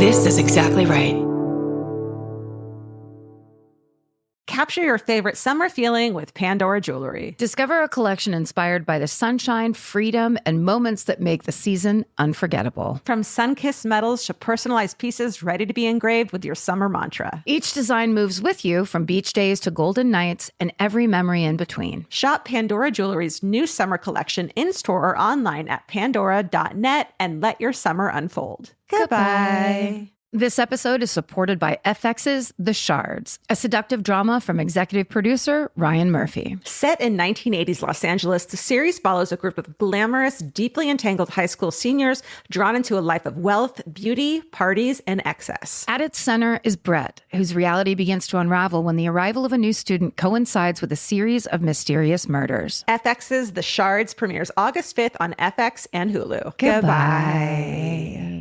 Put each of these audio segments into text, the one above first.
This is exactly right. Capture your favorite summer feeling with Pandora Jewelry. Discover a collection inspired by the sunshine, freedom, and moments that make the season unforgettable. From sun-kissed metals to personalized pieces ready to be engraved with your summer mantra. Each design moves with you from beach days to golden nights and every memory in between. Shop Pandora Jewelry's new summer collection in-store or online at pandora.net and let your summer unfold. Goodbye. This episode is supported by FX's The Shards, a seductive drama from executive producer Ryan Murphy. Set in 1980s Los Angeles, the series follows a group of glamorous, deeply entangled high school seniors drawn into a life of wealth, beauty, parties, and excess. At its center is Brett, whose reality begins to unravel when the arrival of a new student coincides with a series of mysterious murders. FX's The Shards premieres August 5th on FX and Hulu. Goodbye.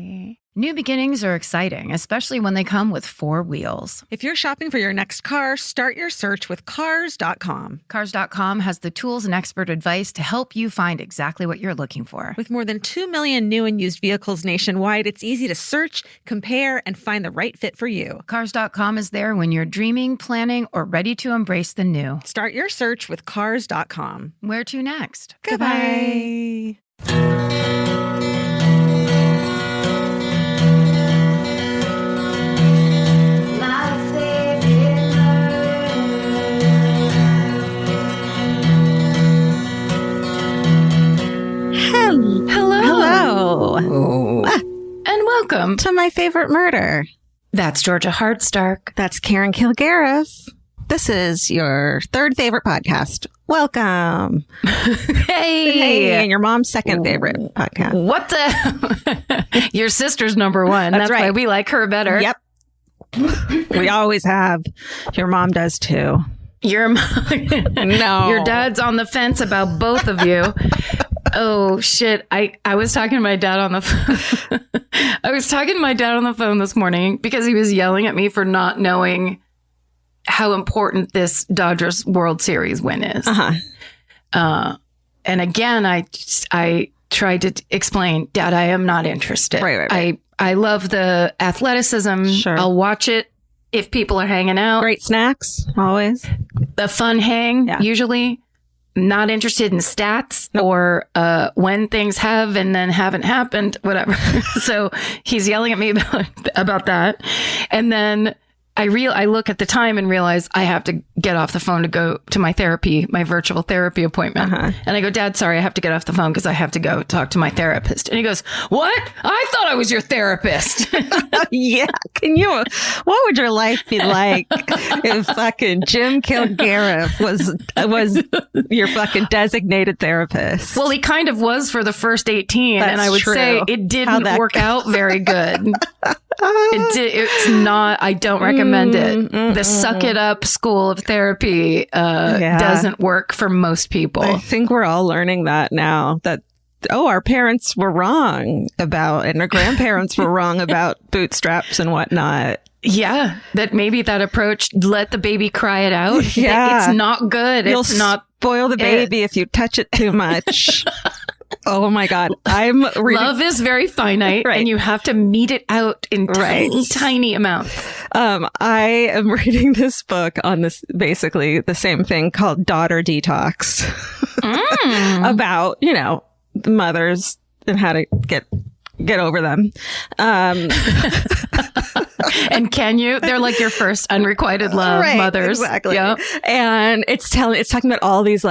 New beginnings are exciting, especially when they come with 4 wheels. If you're shopping for your next car, start your search with Cars.com. Cars.com has the tools and expert advice to help you find exactly what you're looking for. With more than 2 million new and used vehicles nationwide, it's easy to search, compare, and find the right fit for you. Cars.com is there when you're dreaming, planning, or ready to embrace the new. Start your search with Cars.com. Where to next? Goodbye. Hello. And welcome To my favorite murder. That's Georgia Hardstark. That's Karen Kilgariff. This is your third favorite podcast. Welcome. Hey. And your mom's second favorite podcast. What the? Your sister's number one. That's right. Why we like her better. Yep. We always have. Your mom does too. No. Your dad's on the fence about both of you. Oh shit. I was talking to my dad on the phone. I was talking to my dad on the phone this morning because he was yelling at me for not knowing how important this Dodgers World Series win is. And again, I tried to explain, Dad, I am not interested. Right. I love the athleticism. Sure. I'll watch it if people are hanging out. Great snacks, always. A fun hang, usually. Not interested in stats or when things have and then haven't happened, whatever. So he's yelling at me about that. And then I look at the time and realize I have to get off the phone to go to my virtual therapy appointment. And I go, Dad, sorry, I have to get off the phone because I have to go talk to my therapist. And he goes, what? I thought I was your therapist. Yeah. What would your life be like if fucking Jim Kilgariff was your fucking designated therapist? Well, he kind of was for the first 18. That's and I would true. say it didn't work out very good. It's not, I don't recommend it. The suck it up school of therapy doesn't work for most people. I think we're all learning that now, that our parents were wrong about, and our grandparents were wrong about bootstraps and whatnot. Yeah, that maybe that approach, let the baby cry it out. Yeah. It's not good. You'll it's not spoil the baby if you touch it too much. Oh my God. I'm reading. Love is very finite and you have to mete it out in tiny amounts. I am reading this book on this, basically the same thing, called Daughter Detox. About, mothers and how to get over them. And can you? They're like your first unrequited love mothers. Exactly. Yep. And it's talking about all these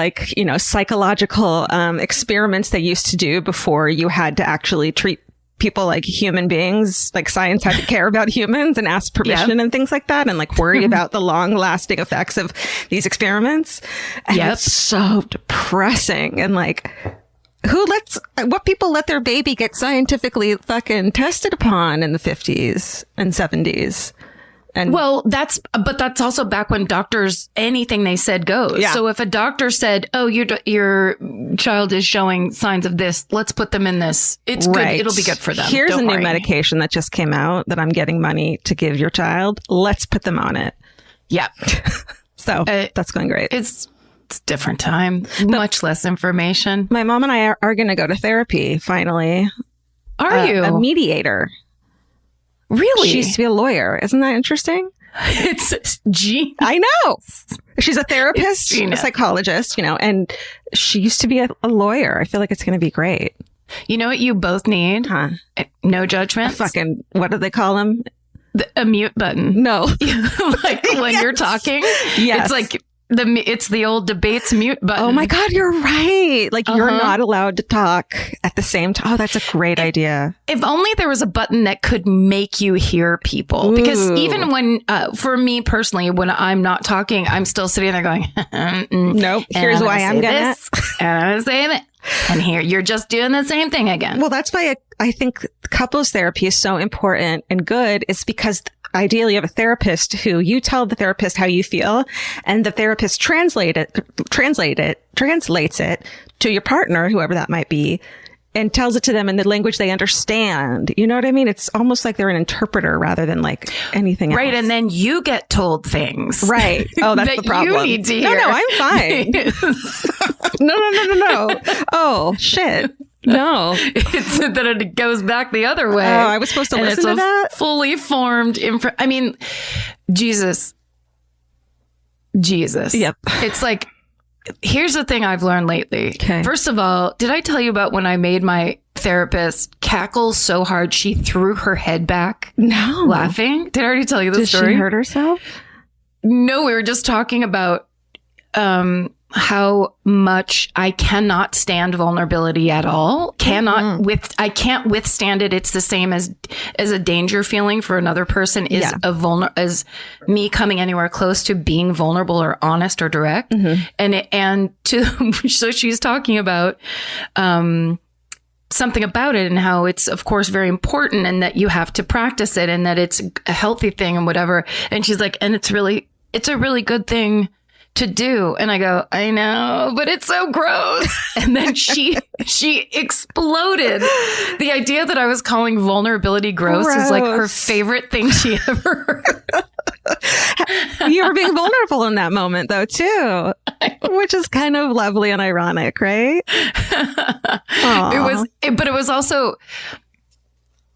psychological experiments they used to do before you had to actually treat people like human beings, like science had to care about humans and ask permission and things like that, and worry about the long lasting effects of these experiments. And it's so depressing. And what people let their baby get scientifically fucking tested upon in the 50s and 70s. And that's also back when doctors, anything they said goes. Yeah. So if a doctor said, oh, your child is showing signs of this, let's put them in this. It's good. It'll be good for them. Here's a new medication that just came out that I'm getting money to give your child. Let's put them on it. Yeah. So that's going great. It's different time, much less information. My mom and I are going to go to therapy finally. Are you? A mediator. Really? She used to be a lawyer. Isn't that interesting? It's genius. I know. She's a therapist, a psychologist, and she used to be a lawyer. I feel like it's going to be great. You know what you both need? Huh? No judgment. Fucking, what do they call them? A mute button. No. Like when you're talking. Yes. It's like it's the old debates mute button. Oh my God, you're right. Like you're not allowed to talk at the same time. Oh, that's a great idea. If only there was a button that could make you hear people. Because even when, for me personally, when I'm not talking, I'm still sitting there going, nope. Here's why I'm gonna. And I'm gonna say that. And here you're just doing the same thing again. Well, that's why I think couples therapy is so important and good. It's because ideally you have a therapist who you tell the therapist how you feel, and the therapist translates it to your partner, whoever that might be, and tells it to them in the language they understand. You know what I mean? It's almost like they're an interpreter rather than like anything else. Right. And then you get told things. Right. Oh, that's that the problem. You need to hear. No, I'm fine. No. Oh, shit. No. It's that it goes back the other way. Oh, I was supposed to listen to that? Fully formed. I mean, Jesus. Yep. It's like, here's the thing I've learned lately. Okay. First of all, did I tell you about when I made my therapist cackle so hard she threw her head back? No. Laughing? Did I already tell you the story? Did she hurt herself? No, we were just talking about how much I cannot stand vulnerability at all. I can't withstand it. It's the same as a danger feeling for another person is as me coming anywhere close to being vulnerable or honest or direct. So she's talking about something about it and how it's of course very important and that you have to practice it and that it's a healthy thing and whatever. And she's like, and it's a really good thing to do. And I go, I know, but it's so gross. And then she exploded. The idea that I was calling vulnerability gross is like her favorite thing she ever heard. You were being vulnerable in that moment though too, which is kind of lovely and ironic, right? It was also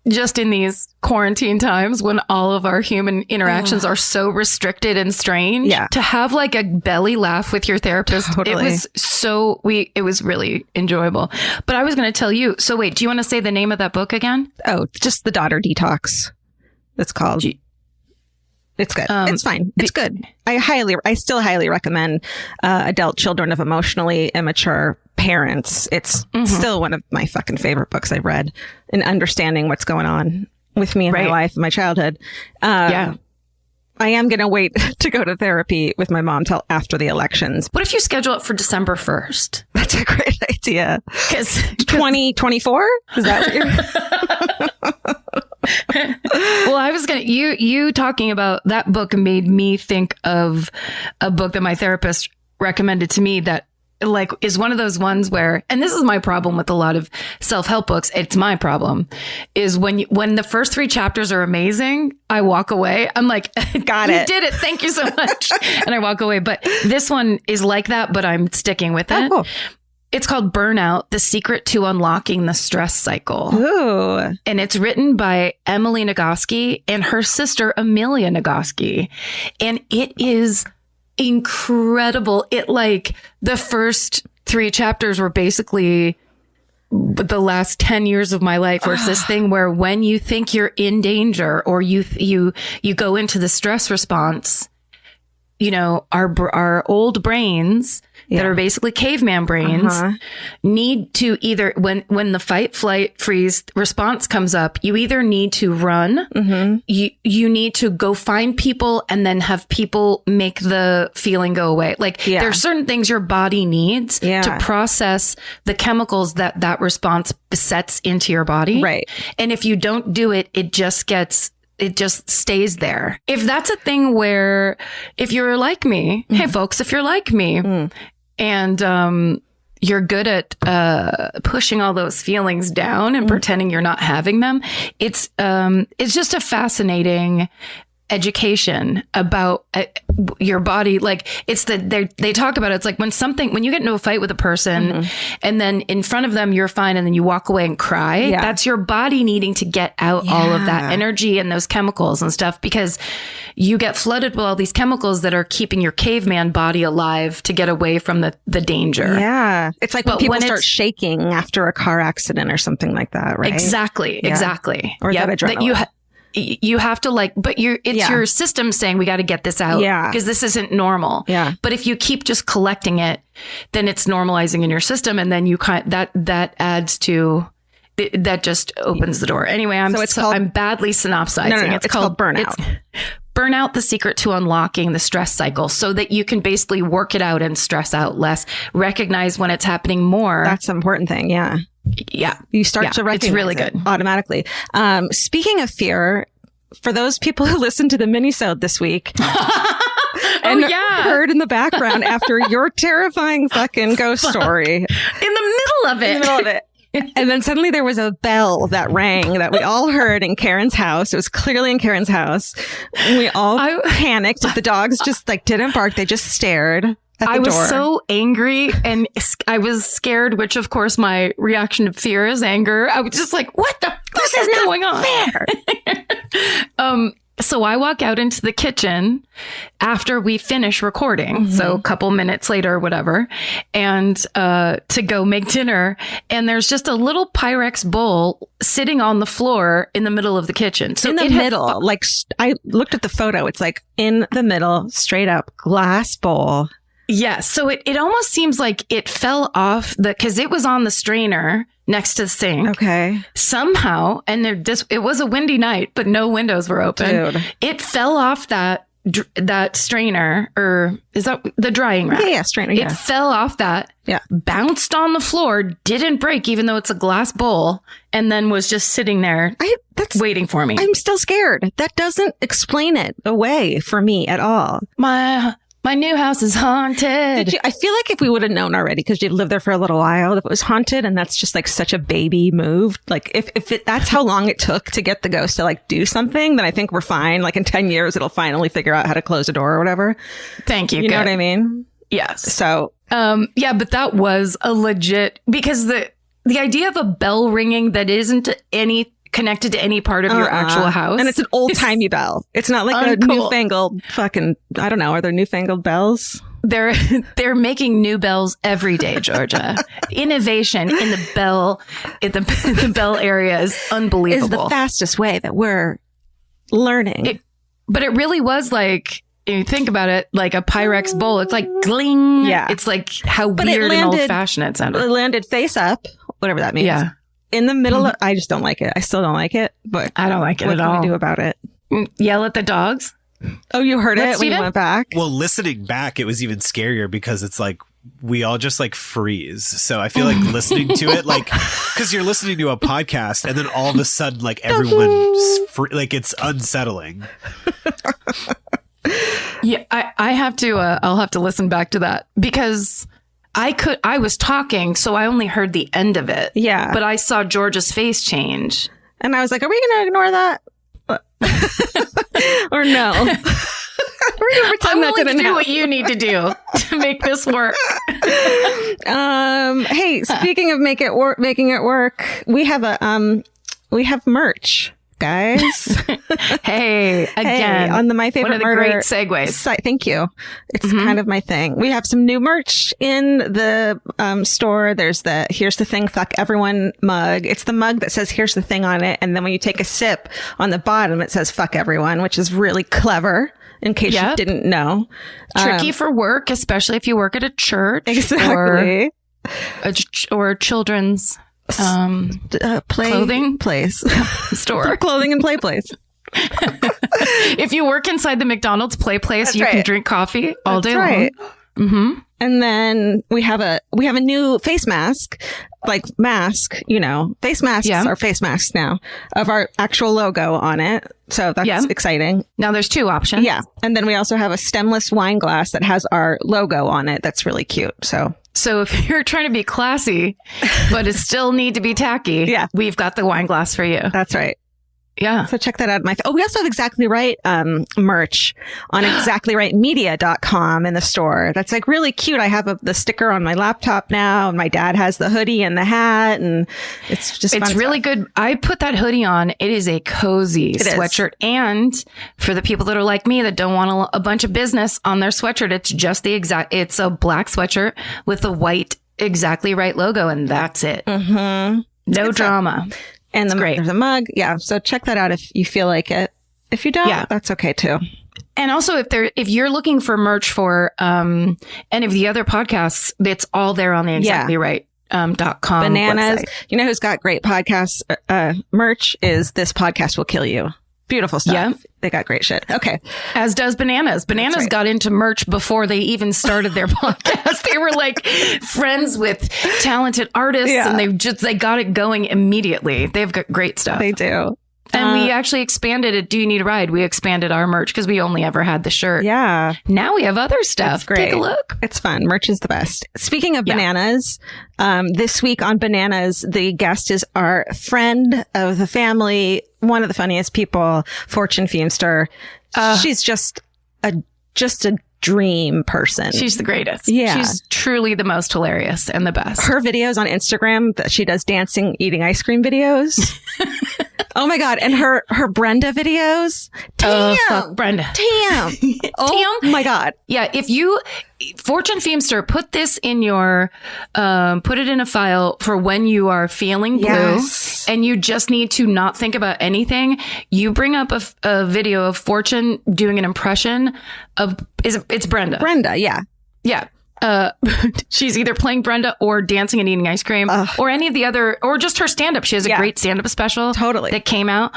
just in these quarantine times when all of our human interactions are so restricted and strange, to have like a belly laugh with your therapist, totally. It was really enjoyable. But I was going to tell you, so wait, do you want to say the name of that book again? Oh, just The Daughter Detox. It's called. It's good. It's fine. It's good. I still highly recommend Adult Children of Emotionally Immature Parents. It's still one of my fucking favorite books I've read in understanding what's going on with me in my life and my childhood. I am going to wait to go to therapy with my mom till after the elections. What if you schedule it for December 1st? That's a great idea. 2024? Is that what you're... Well, I was going to, you talking about that book made me think of a book that my therapist recommended to me that like is one of those ones where, and this is my problem with a lot of self-help books. It's my problem is when the first 3 chapters are amazing, I walk away. I'm like, got it. You did it. Thank you so much. And I walk away. But this one is like that, but I'm sticking with it. Cool. It's called Burnout, The Secret to Unlocking the Stress Cycle. Ooh. And it's written by Emily Nagoski and her sister, Amelia Nagoski. And it is incredible. It like the first 3 chapters were basically the last 10 years of my life, where it's this thing where when you think you're in danger or you go into the stress response, you know, our old brains that are basically caveman brains need to either when the fight, flight, freeze response comes up, you either need to run, you need to go find people and then have people make the feeling go away. Like there are certain things your body needs to process the chemicals that response sets into your body. Right. And if you don't do it, it just stays there. If that's a thing where, if you're like me, hey folks, if you're like me and you're good at pushing all those feelings down and pretending you're not having them, it's just a fascinating education about your body. Like they talk about it. It's like when you get into a fight with a person and then in front of them, you're fine. And then you walk away and cry. That's your body needing to get out all of that energy and those chemicals and stuff, because you get flooded with all these chemicals that are keeping your caveman body alive to get away from the danger. Yeah. It's like when people start shaking after a car accident or something like that, right? Exactly. Or that adrenaline. That you have to but it's your system saying we got to get this out because this isn't normal. Yeah. But if you keep just collecting it, then it's normalizing in your system. And then that adds to, that just opens the door. Anyway, I'm badly synopsizing. No. It's called burnout. Burnout, the secret to unlocking the stress cycle so that you can basically work it out and stress out less, recognize when it's happening more. That's the important thing. Yeah. Yeah. You start to recognize it's really good automatically. Speaking of fear, for those people who listened to the mini-sode this week and heard in the background after your terrifying fucking ghost story. In the middle of it. And then suddenly there was a bell that rang that we all heard in Karen's house. It was clearly in Karen's house. We all panicked. The dogs just didn't bark. They just stared at the door. I was so angry and I was scared, which of course my reaction to fear is anger. I was just like, what the fuck is going on? Fair. So I walk out into the kitchen after we finish recording. So a couple minutes later or whatever, and to go make dinner. And there's just a little Pyrex bowl sitting on the floor in the middle of the kitchen. So in the middle, I looked at the photo. It's like in the middle, straight up glass bowl. Yeah. So it almost seems like it fell off because it was on the strainer next to the sink. Okay. Somehow, and it was a windy night, but no windows were open. Dude. It fell off that strainer, or is that the drying rack? Yeah, strainer. It fell off that. Yeah. Bounced on the floor, didn't break, even though it's a glass bowl, and then was just sitting there waiting for me. I'm still scared. That doesn't explain it away for me at all. My new house is haunted. I feel like if we would have known already, because you've lived there for a little while, if it was haunted, and that's just such a baby move. That's how long it took to get the ghost to do something, then I think we're fine. In 10 years, it'll finally figure out how to close a door or whatever. Thank you. You know what I mean? Yes. So, but that was a legit, because the idea of a bell ringing that isn't connected to any part of your actual house. And it's an old-timey bell. It's not like a newfangled fucking, I don't know, are there newfangled bells? They're making new bells every day, Georgia. Innovation in the bell area is unbelievable. Is the fastest way that we're learning. But it really was you think about it, like a Pyrex bowl. It's like gling. Yeah. It's like how weird and old-fashioned it sounded. It landed face up, whatever that means. Yeah. In the middle of, I just don't like it. I still don't like it, but I don't like it at all. What can we do about it? Yell at the dogs? Oh, you heard it when you went back? Well, listening back, it was even scarier because it's we all just freeze. So I feel listening to it, because you're listening to a podcast and then all of a sudden, everyone's it's unsettling. Yeah, I have to, I'll have to listen back to that because I was talking, so I only heard the end of it. Yeah. But I saw George's face change. And I was like, are we going to ignore that? Or no? We're going to pretend that didn't happen. Do what you need to do to make this work. Hey, speaking of making it work, we have merch. Guys. Hey, again, on the My Favorite Murder. One of the great segues. Site. Thank you. It's kind of my thing. We have some new merch in the store. There's the Here's the Thing, Fuck Everyone mug. It's the mug that says Here's the Thing on it. And then when you take a sip on the bottom, it says Fuck Everyone, which is really clever. In case you didn't know. Tricky for work, especially if you work at a church. Exactly. Or a children's clothing place store. Clothing and play place. If you work inside the McDonald's play place, That's you right. can drink coffee all day long. Mm-hmm. And then we have a new face mask, face masks are face masks now of our actual logo on it. So that's exciting. Now there's two options. Yeah. And then we also have a stemless wine glass that has our logo on it. That's really cute. So if you're trying to be classy, but it still need to be tacky, we've got the wine glass for you. That's right. Yeah. So check that out. We also have Exactly Right merch on exactlyrightmedia.com in the store. That's like really cute. I have the sticker on my laptop now, and my dad has the hoodie and the hat, and it's just it's really good. I put that hoodie on. It is a cozy sweatshirt. And for the people that are like me that don't want a bunch of business on their sweatshirt, it's just it's a black sweatshirt with the white Exactly Right logo, and that's it. Mm-hmm. No drama. And there's a mug. Yeah. So check that out if you feel like it. If you don't, that's okay too. And also if you're looking for merch for any of the other podcasts, it's all there on the exactlyrightmedia.com Bananas. website. You know who's got great podcast merch is This Podcast Will Kill You. Beautiful stuff. Yeah. They got great shit. Okay. As does Bananas. Bananas got into merch before they even started their podcast. They were like friends with talented artists, and they got it going immediately. They've got great stuff. They do. And we actually expanded it. Do You Need a Ride? We expanded our merch because we only ever had the shirt. Yeah. Now we have other stuff. Great. Take a look. It's fun. Merch is the best. Speaking of bananas, this week on Bananas, the guest is our friend of the family, one of the funniest people, Fortune Feimster. She's just a dream person. She's the greatest. Yeah. She's truly the most hilarious and the best. Her videos on Instagram that she does dancing, eating ice cream videos. Oh my God. And her Brenda videos. Damn. Fuck Brenda. Damn. Oh my God. Yeah. If you, Fortune Feimster, put this in your, put it in a file for when you are feeling blue and you just need to not think about anything. You bring up a video of Fortune doing an impression of, it's Brenda. Brenda. Yeah. Yeah. She's either playing Brenda or dancing and eating ice cream or any of the other, or just her stand-up. She has a great stand-up special that came out.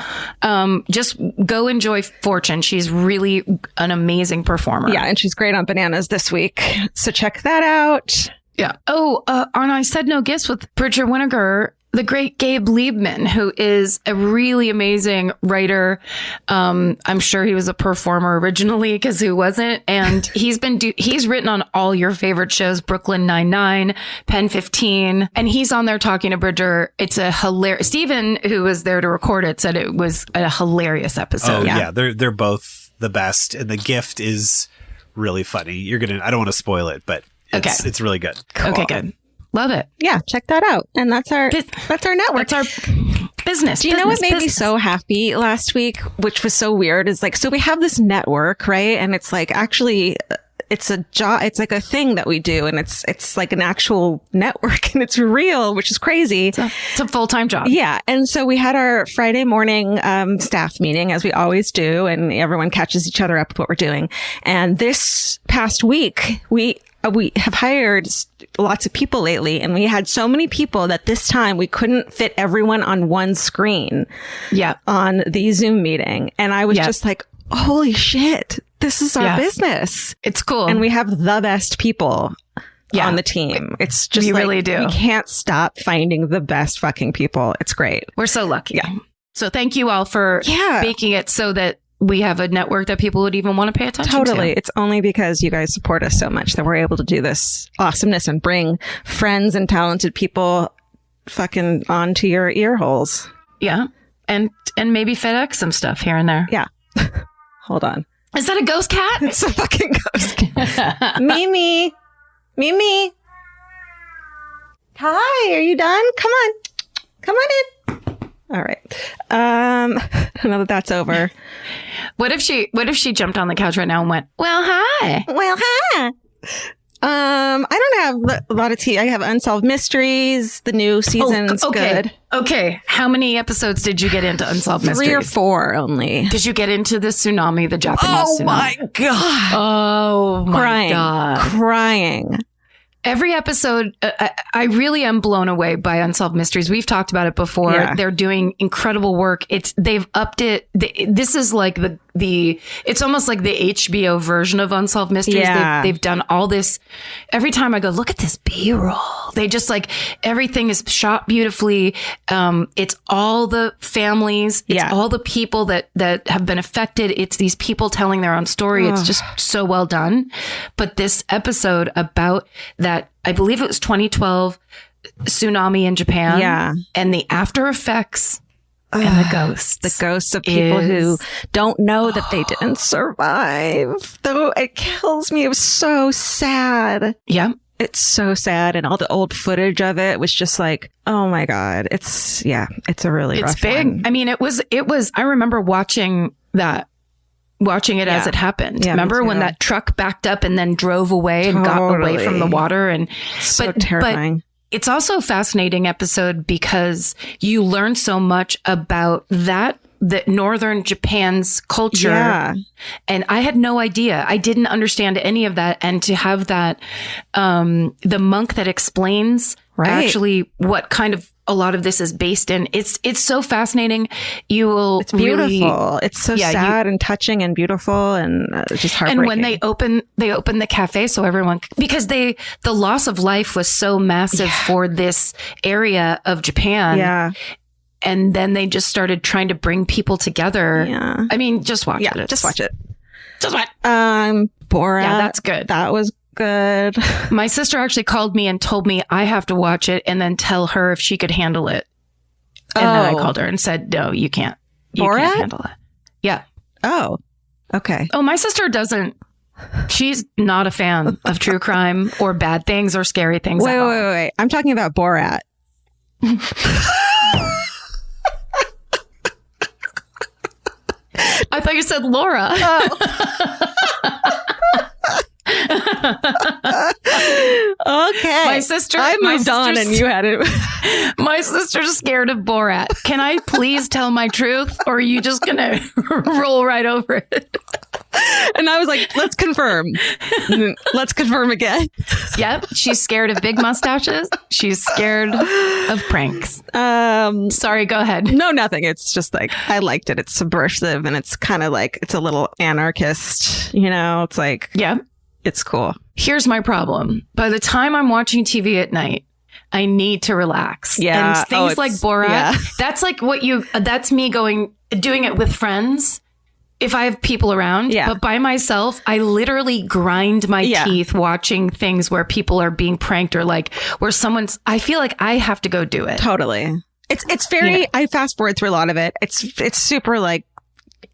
Just go enjoy Fortune. She's really an amazing performer. Yeah. And she's great on Bananas this week. So check that out. Yeah. Oh, on I Said No Gifts with Bridget Winiger, the great Gabe Liebman, who is a really amazing writer. I'm sure he was a performer originally, because who wasn't? And he's written on all your favorite shows, Brooklyn Nine-Nine, Pen 15, and he's on there talking to Bridger. It's a hilarious. Stephen, who was there to record it, said it was a hilarious episode. Oh yeah, they're both the best, and the gift is really funny. I don't want to spoil it, but it's really good. Cool. Okay, good. Love it. Yeah, check that out. And that's our network. That's our business. Do you know what made me so happy last week, which was so weird, is like, so we have this network, right? And it's like, actually, it's a job. It's like a thing that we do, and it's like an actual network, and it's real, which is crazy. It's a full-time job. Yeah. And so we had our Friday morning staff meeting, as we always do, and everyone catches each other up with what we're doing. And this past week, we have hired lots of people lately, and we had so many people that this time we couldn't fit everyone on one screen on the Zoom meeting. And I was just like, holy shit, this is our business. It's cool. And we have the best people on the team. It's just really do. We can't stop finding the best fucking people. It's great. We're so lucky. Yeah. So thank you all for making it so that we have a network that people would even want to pay attention to. Totally. It's only because you guys support us so much that we're able to do this awesomeness and bring friends and talented people fucking onto your ear holes. Yeah. And maybe FedEx some stuff here and there. Yeah. Hold on. Is that a ghost cat? It's a fucking ghost cat. Mimi. Mimi. Hi, are you done? Come on. Come on in. All right. Now that that's over. What if she jumped on the couch right now and went, well, hi. Well, hi. I don't have a lot of tea. I have Unsolved Mysteries. The new season's good. Okay. How many episodes did you get into Unsolved Mysteries? 3 or 4 only. Did you get into the tsunami, the Japanese tsunami? Oh my God. Oh my God. Crying. Every episode, I really am blown away by Unsolved Mysteries. We've talked about it before. Yeah. They're doing incredible work. They've upped it. This is like it's almost like the HBO version of Unsolved Mysteries. Yeah. They've done all this. Every time I go, look at this B-roll. They just everything is shot beautifully. It's all the families. It's all the people that have been affected. It's these people telling their own story. It's just so well done. But this episode about that, I believe it was 2012 tsunami in Japan. Yeah. And the after effects and the ghosts. The ghosts of people who don't know that they didn't survive. Though it kills me. It was so sad. Yeah. It's so sad. And all the old footage of it was just like, oh my God. It's a really rough big. one. I mean, it was, I remember watching it as it happened. Yeah, remember when that truck backed up and then drove away and got away from the water? And so terrifying. But it's also a fascinating episode because you learn so much about the northern Japan's culture. Yeah. And I had no idea. I didn't understand any of that. And to have that, the monk that explains actually what kind of a lot of this is based in, it's so fascinating. It's beautiful. It's so sad and touching and beautiful and just heartbreaking. And when they open the cafe so everyone, because the loss of life was so massive for this area of Japan. Yeah. And then they just started trying to bring people together. Yeah. I mean, just watch it. Just watch it. Just watch. Borat. Yeah, that's good. That was good. My sister actually called me and told me I have to watch it and then tell her if she could handle it. And then I called her and said, no, you can't. You can't handle it. Yeah. Oh, okay. Oh, my sister doesn't. She's not a fan of true crime or bad things or scary things. Wait. I'm talking about Borat. I thought you said Laura. Okay. My sister. I moved on and you had it. My sister's scared of Borat. Can I please tell my truth or are you just going to roll right over it? And I was like, let's confirm. Let's confirm again. Yep. She's scared of big mustaches. She's scared of pranks. Sorry, go ahead. No, nothing. It's just like, I liked it. It's subversive and it's kind of like, it's a little anarchist, It's like, yeah, it's cool. Here's my problem. By the time I'm watching TV at night, I need to relax. Yeah. And things like Borat, that's like that's me doing it with friends. If I have people around, but by myself, I literally grind my teeth watching things where people are being pranked or like where I feel like I have to go do it. Totally. It's very, I fast forward through a lot of it. It's super like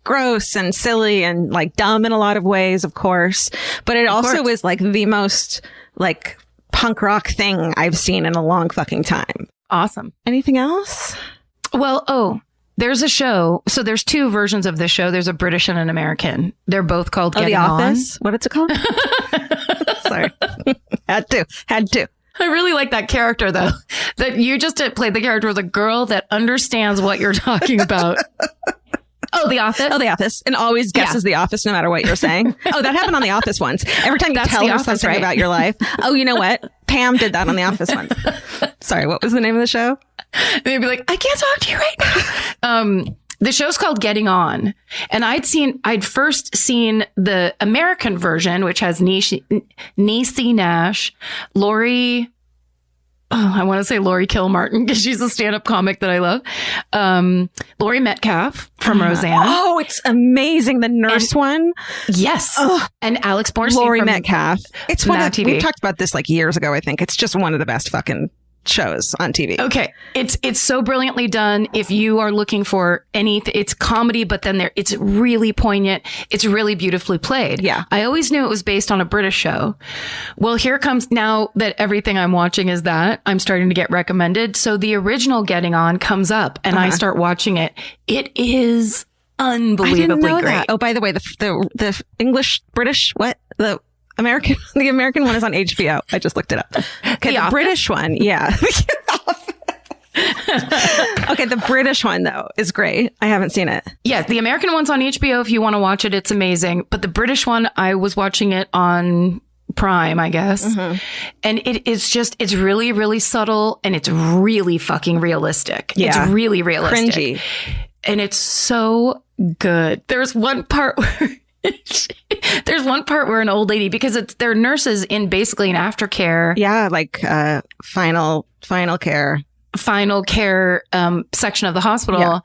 gross and silly and like dumb in a lot of ways, of course. But it also is like the most like punk rock thing I've seen in a long fucking time. Awesome. Anything else? Well, there's a show. So there's two versions of this show. There's a British and an American. They're both called Getting The Office? On. What is it called? Sorry. Had to. I really like that character, though. That you just played the character of the girl that understands what you're talking about. Oh, The Office? Oh, The Office. And always guesses The Office no matter what you're saying. Oh, that happened on The Office once. Every time you tell her something about your life. Oh, you know what? Pam did that on The Office once. Sorry, what was the name of the show? They'd be like, I can't talk to you right now. The show's called Getting On. And I'd first seen the American version, which has Niecy Nash, Lori, I want to say Lori Kilmartin because she's a stand-up comic that I love. Laurie Metcalf from Roseanne. Oh, it's amazing. The nurse one. Yes. And Alex Borstein. Laurie Metcalf. It's one of TV. We talked about this like years ago, I think. It's just one of the best fucking shows on TV. Okay. It's so brilliantly done. If you are looking for anything, it's comedy, but then it's really poignant. It's really beautifully played. Yeah. I always knew it was based on a British show. Well, here comes now that everything I'm watching is that I'm starting to get recommended. So the original Getting On comes up and I start watching it. It is unbelievably great. That. Oh, by the way, the English, British, the American one is on HBO. I just looked it up. Okay, the British one, yeah. Okay, the British one though is great. I haven't seen it. Yeah, the American one's on HBO if you want to watch it. It's amazing. But the British one, I was watching it on Prime, I guess. Mm-hmm. And it's really, really subtle and it's really fucking realistic. Yeah. It's really realistic. Cringy. And it's so good. There's one part where an old lady, because they're nurses in basically an aftercare. Yeah, like final care section of the hospital. Yeah.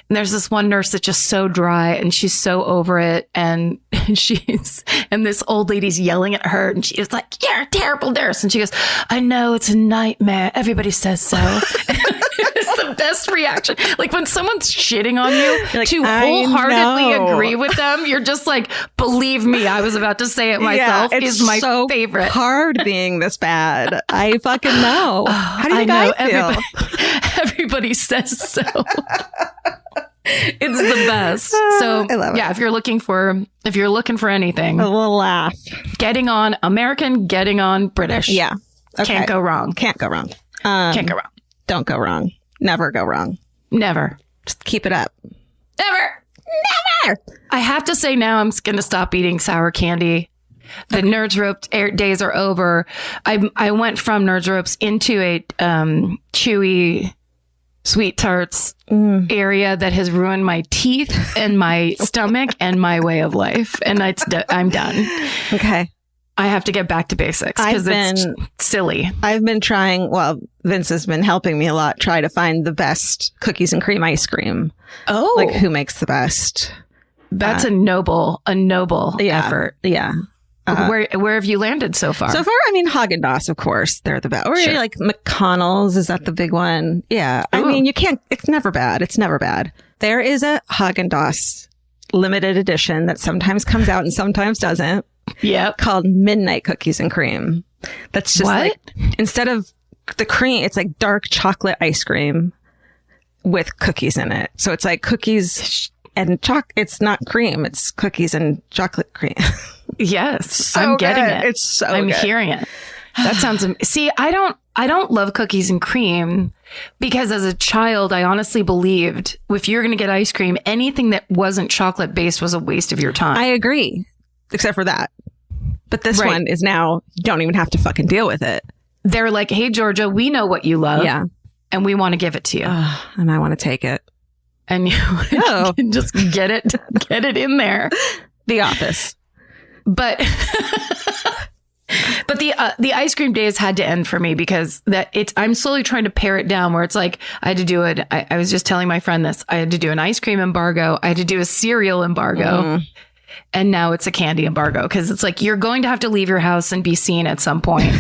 And there's this one nurse that's just so dry and she's so over it. And this old lady's yelling at her and she's like, you're a terrible nurse. And she goes, I know, it's a nightmare. Everybody says so. It's the best reaction. Like when someone's shitting on you, like, to wholeheartedly agree with them, you're just like, believe me, I was about to say it myself, is my favorite. Hard being this bad. I fucking know. How do you guys feel? Everybody says so. It's the best. So I love it. Yeah, if you're looking for anything, A little laugh. getting on American, getting on British. Yeah. Okay. Can't go wrong. Can't go wrong. Can't go wrong. Don't go wrong. Never go wrong. Never. Just keep it up. Never. I have to say now I'm going to stop eating sour candy. The Nerds Ropes days are over. I went from Nerds Ropes into a chewy sweet tarts area that has ruined my teeth and my stomach and my way of life. And I'm done. Okay. I have to get back to basics because it's silly. I've been trying, well, Vince has been helping me a lot, try to find the best cookies and cream ice cream. Oh. Like who makes the best. That's a noble effort. Yeah. Where have you landed so far? So far, I mean, Haagen-Dazs, of course, they're the best. Or Sure. like McConnell's, is that the big one? Yeah. I mean, you can't, it's never bad. It's never bad. There is a Haagen-Dazs limited edition that sometimes comes out and sometimes doesn't. Yep. Called Midnight Cookies and Cream. That's just like, instead of the cream, it's like dark chocolate ice cream with cookies in it. So it's like cookies and it's not cream, it's cookies and chocolate cream. Yes. So I'm getting good. it. It's so I'm good. hearing it. That sounds see, I don't love cookies and cream because as a child, I honestly believed if you're going to get ice cream, anything that wasn't chocolate based was a waste of your time. I agree. Except for that. But this one is now, you don't even have to fucking deal with it. They're like, hey, Georgia, we know what you love. Yeah. And we want to give it to you. And I want to take it. And you can just get it in there. The Office. But the ice cream days had to end for me because I'm slowly trying to pare it down where it's like I had to do it. I was just telling my friend this. I had to do an ice cream embargo. I had to do a cereal embargo. And now it's a candy embargo because it's like you're going to have to leave your house and be seen at some point.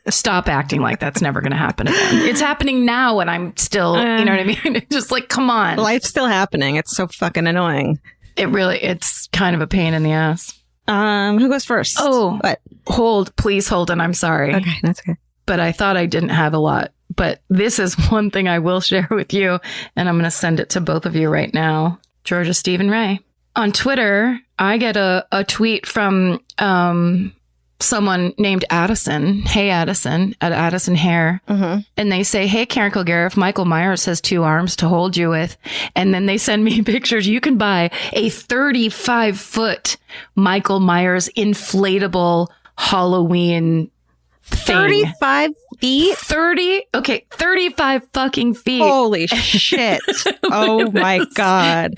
Stop acting like that's never going to happen again. It's happening now and I'm still, you know what I mean? It's just like, come on. Life's still happening. It's so fucking annoying. It's kind of a pain in the ass. Who goes first? Oh, what? Please hold. And I'm sorry. Okay, that's okay. But I thought I didn't have a lot. But this is one thing I will share with you. And I'm going to send it to both of you right now. Georgia Stephen Ray. On Twitter, I get a tweet from someone named Addison. Hey, Addison, at Addison Hair. And they say, hey, Karen Kilgariff, if Michael Myers has 2 arms to hold you with. And then they send me pictures. You can buy a 35-foot Michael Myers inflatable Halloween thing. 35 feet? 35 fucking feet. Holy shit. Oh my God.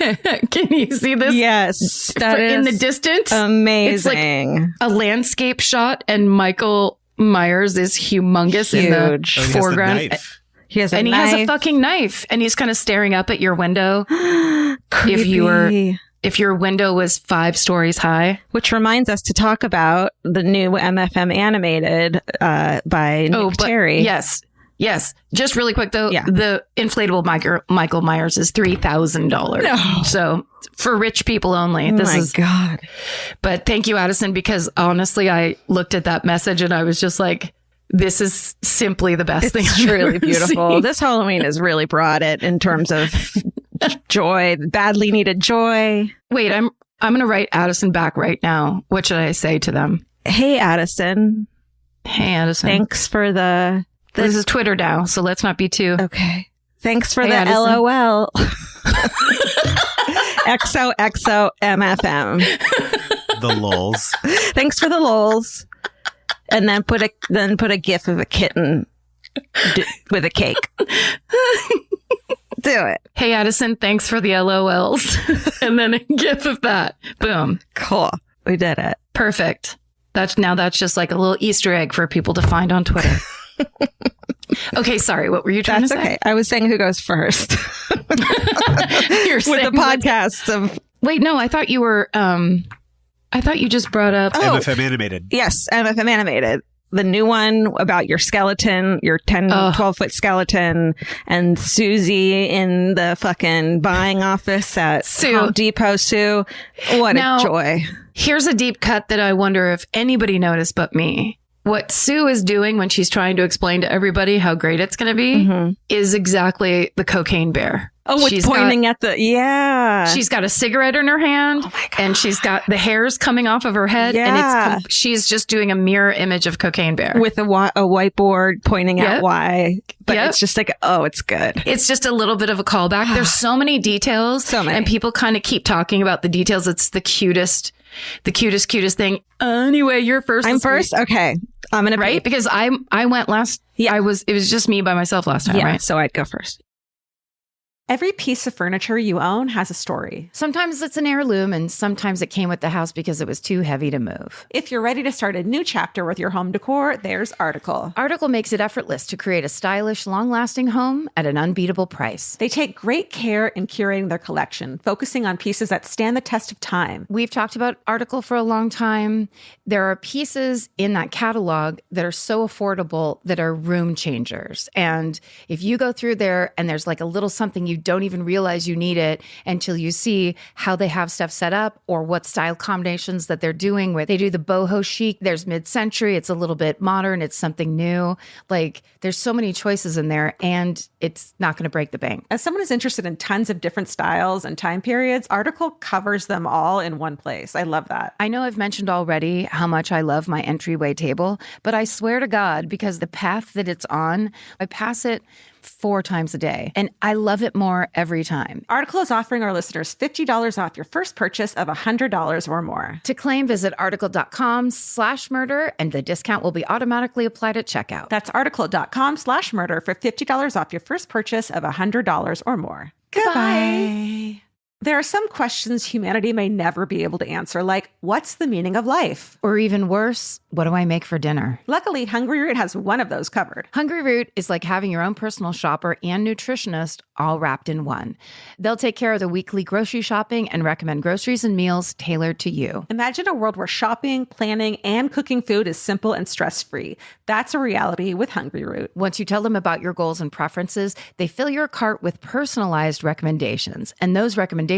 Can you see this? Yes. That is in the distance. amazing. It's like a landscape shot and Michael Myers is humongous in the foreground. He has a and knife. He has a fucking knife and he's kind of staring up at your window. Creepy. If your window was 5 stories high. Which reminds us to talk about the new MFM animated by Nick Terry. Yes. Just really quick though, the inflatable Michael Myers is $3,000. No. So for rich people only. God. But thank you, Addison, because honestly, I looked at that message and I was just like, this is simply the best thing. It's really beautiful. This Halloween has really brought it in terms of joy, badly needed joy. Wait, I'm going to write Addison back right now. What should I say to them? Hey, Addison. Hey, Addison. Thanks for the this is Twitter now, so let's not be too. Okay. Thanks for the Addison. LOL. XOXO MFM. The lulz. Thanks for the lulz. And then put a gif of a kitten with a cake. Do it. Hey, Addison, thanks for the LOLs. And then a gif of that. Boom. Cool. We did it. Perfect. That's just like a little Easter egg for people to find on Twitter. Okay, sorry. What were you trying to say? Okay. I was saying who goes first. You're with the podcast of. Wait, no, I thought you were. I thought you just brought up MFM animated. Yes, MFM animated. the new one about your skeleton, your 12 foot skeleton, and Susie in the fucking buying office at Home Depot. Sue, what a joy. Here's a deep cut that I wonder if anybody noticed but me. What Sue is doing when she's trying to explain to everybody how great it's going to be is exactly the cocaine bear. Oh, she's pointing at the, she's got a cigarette in her hand and she's got the hairs coming off of her head. Yeah. And she's just doing a mirror image of cocaine bear. With a whiteboard pointing at why. But it's just like, oh, it's good. It's just a little bit of a callback. There's so many details. So many. And people kind of keep talking about the details. It's the cutest thing. Anyway, you're first. I'm first. Okay. I'm going to right? Because I went last. Yeah. It was just me by myself last time, right? So I'd go first. Every piece of furniture you own has a story. Sometimes it's an heirloom, and sometimes it came with the house because it was too heavy to move. If you're ready to start a new chapter with your home decor, there's Article. Article makes it effortless to create a stylish, long-lasting home at an unbeatable price. They take great care in curating their collection, focusing on pieces that stand the test of time. We've talked about Article for a long time. There are pieces in that catalog that are so affordable that are room changers. And if you go through there and there's like a little something you don't even realize you need it until you see how they have stuff set up or what style combinations that they're doing with. They do the boho chic. There's mid-century. It's a little bit modern. It's something new. Like there's so many choices in there and it's not going to break the bank. As someone who's interested in tons of different styles and time periods, Article covers them all in one place. I love that. I know I've mentioned already how much I love my entryway table, but I swear to God, because the path that it's on, I pass it 4 times a day. And I love it more every time. Article is offering our listeners $50 off your first purchase of $100 or more. To claim, visit article.com/murder and the discount will be automatically applied at checkout. That's article.com/murder for $50 off your first purchase of $100 or more. Goodbye. There are some questions humanity may never be able to answer, like, what's the meaning of life? Or even worse, what do I make for dinner? Luckily, Hungry Root has one of those covered. Hungry Root is like having your own personal shopper and nutritionist all wrapped in one. They'll take care of the weekly grocery shopping and recommend groceries and meals tailored to you. Imagine a world where shopping, planning, and cooking food is simple and stress-free. That's a reality with Hungry Root. Once you tell them about your goals and preferences, they fill your cart with personalized recommendations. And those recommendations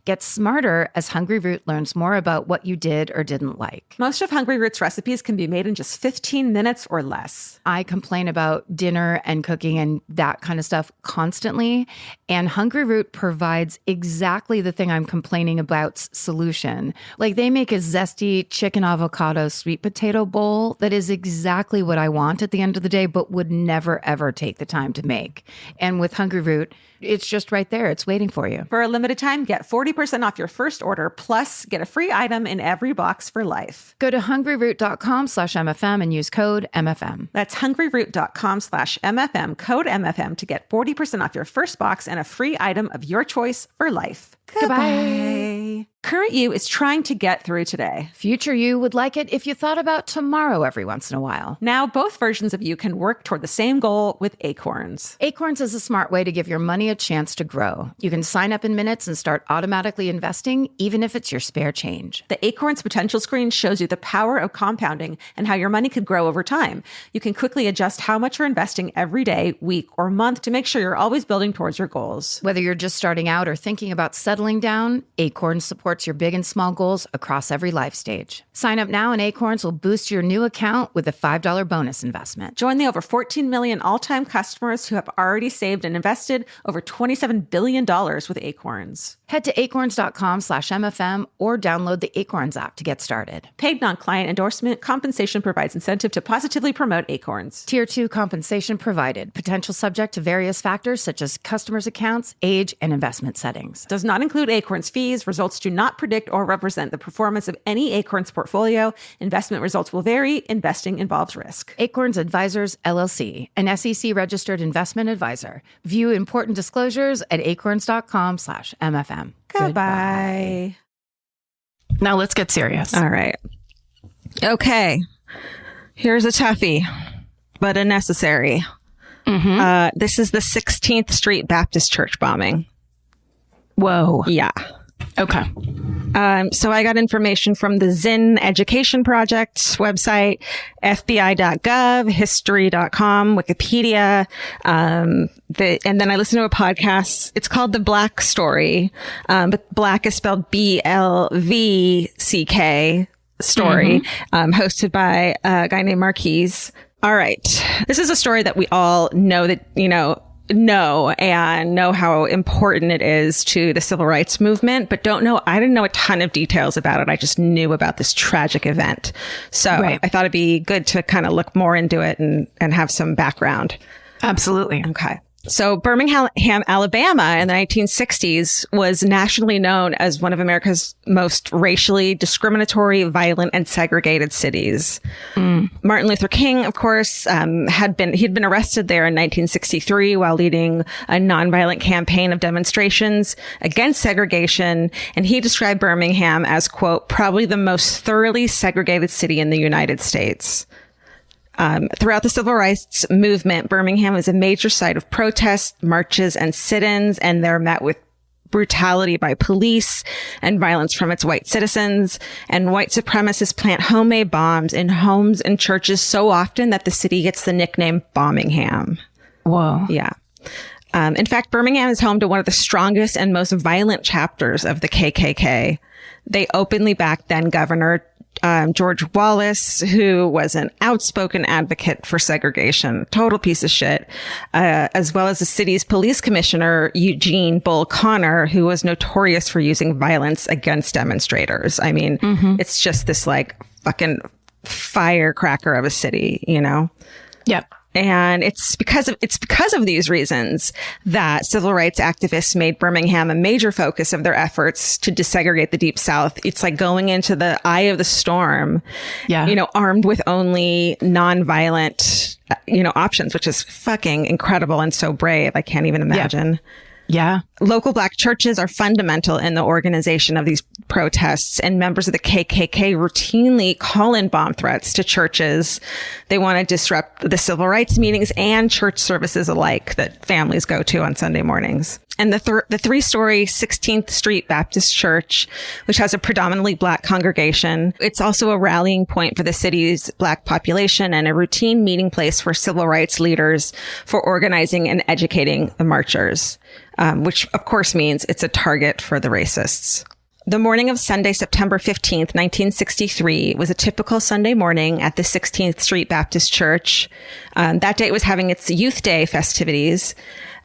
get smarter as Hungry Root learns more about what you did or didn't like. Most of Hungry Root's recipes can be made in just 15 minutes or less. I complain about dinner and cooking and that kind of stuff constantly, and Hungry Root provides exactly the thing I'm complaining about's solution. Like they make a zesty chicken avocado sweet potato bowl that is exactly what I want at the end of the day, but would never ever take the time to make. And with Hungry Root, it's just right there. It's waiting for you. For a limited time, get 40% off your first order, plus get a free item in every box for life. Go to hungryroot.com/MFM and use code MFM. That's hungryroot.com/MFM, code MFM to get 40% off your first box and a free item of your choice for life. Goodbye. Current you is trying to get through today. Future you would like it if you thought about tomorrow every once in a while. Now, both versions of you can work toward the same goal with Acorns. Acorns is a smart way to give your money a chance to grow. You can sign up in minutes and start automatically investing, even if it's your spare change. The Acorns potential screen shows you the power of compounding and how your money could grow over time. You can quickly adjust how much you're investing every day, week, or month to make sure you're always building towards your goals. Whether you're just starting out or thinking about settling down, Acorns supports your big and small goals across every life stage. Sign up now and Acorns will boost your new account with a $5 bonus investment. Join the over 14 million all-time customers who have already saved and invested over $27 billion with Acorns. Head to acorns.com/MFM or download the Acorns app to get started. Paid non-client endorsement. Compensation provides incentive to positively promote Acorns. Tier 2 compensation provided. Potential subject to various factors such as customers' accounts, age, and investment settings. Does not include Acorns fees. Results do not predict or represent the performance of any Acorns portfolio. Investment results will vary. Investing involves risk. Acorns Advisors, LLC, an SEC-registered investment advisor. View important disclosures at acorns.com/MFM. Goodbye. Now let's get serious. All right. Okay. Here's a toughie, but a necessary. This is the 16th Street Baptist Church bombing. Whoa. Yeah. Okay. So I got information from the Zinn Education Project website, FBI.gov, history.com, Wikipedia. And then I listened to a podcast. It's called The Black Story. But Black is spelled BLVCK story, hosted by a guy named Marquise. All right. This is a story that we all know and know how important it is to the civil rights movement, but I didn't know a ton of details about it. I just knew about this tragic event. So I thought it'd be good to kind of look more into it and have some background. Absolutely. Okay. So Birmingham, Alabama in the 1960s was nationally known as one of America's most racially discriminatory, violent, and segregated cities. Martin Luther King, of course, he'd been arrested there in 1963 while leading a nonviolent campaign of demonstrations against segregation. And he described Birmingham as, quote, probably the most thoroughly segregated city in the United States. Throughout the civil rights movement, Birmingham is a major site of protests, marches, and sit-ins, and they're met with brutality by police and violence from its white citizens. And white supremacists plant homemade bombs in homes and churches so often that the city gets the nickname Bombingham. Whoa. Yeah. In fact, Birmingham is home to one of the strongest and most violent chapters of the KKK. They openly backed then Governor George Wallace, who was an outspoken advocate for segregation, total piece of shit, as well as the city's police commissioner, Eugene Bull Connor, who was notorious for using violence against demonstrators. I mean, it's just this like fucking firecracker of a city, you know? Yep. And it's because of these reasons that civil rights activists made Birmingham a major focus of their efforts to desegregate the Deep South. It's like going into the eye of the storm, armed with only nonviolent, options, which is fucking incredible and so brave. I can't even imagine. Yeah. Local Black churches are fundamental in the organization of these protests, and members of the KKK routinely call in bomb threats to churches. They want to disrupt the civil rights meetings and church services alike that families go to on Sunday mornings. And the 3-story 16th Street Baptist Church, which has a predominantly Black congregation, it's also a rallying point for the city's Black population and a routine meeting place for civil rights leaders for organizing and educating the marchers, which of course means it's a target for the racists. The morning of Sunday, September 15th, 1963 was a typical Sunday morning at the 16th Street Baptist Church. That day it was having its Youth Day festivities.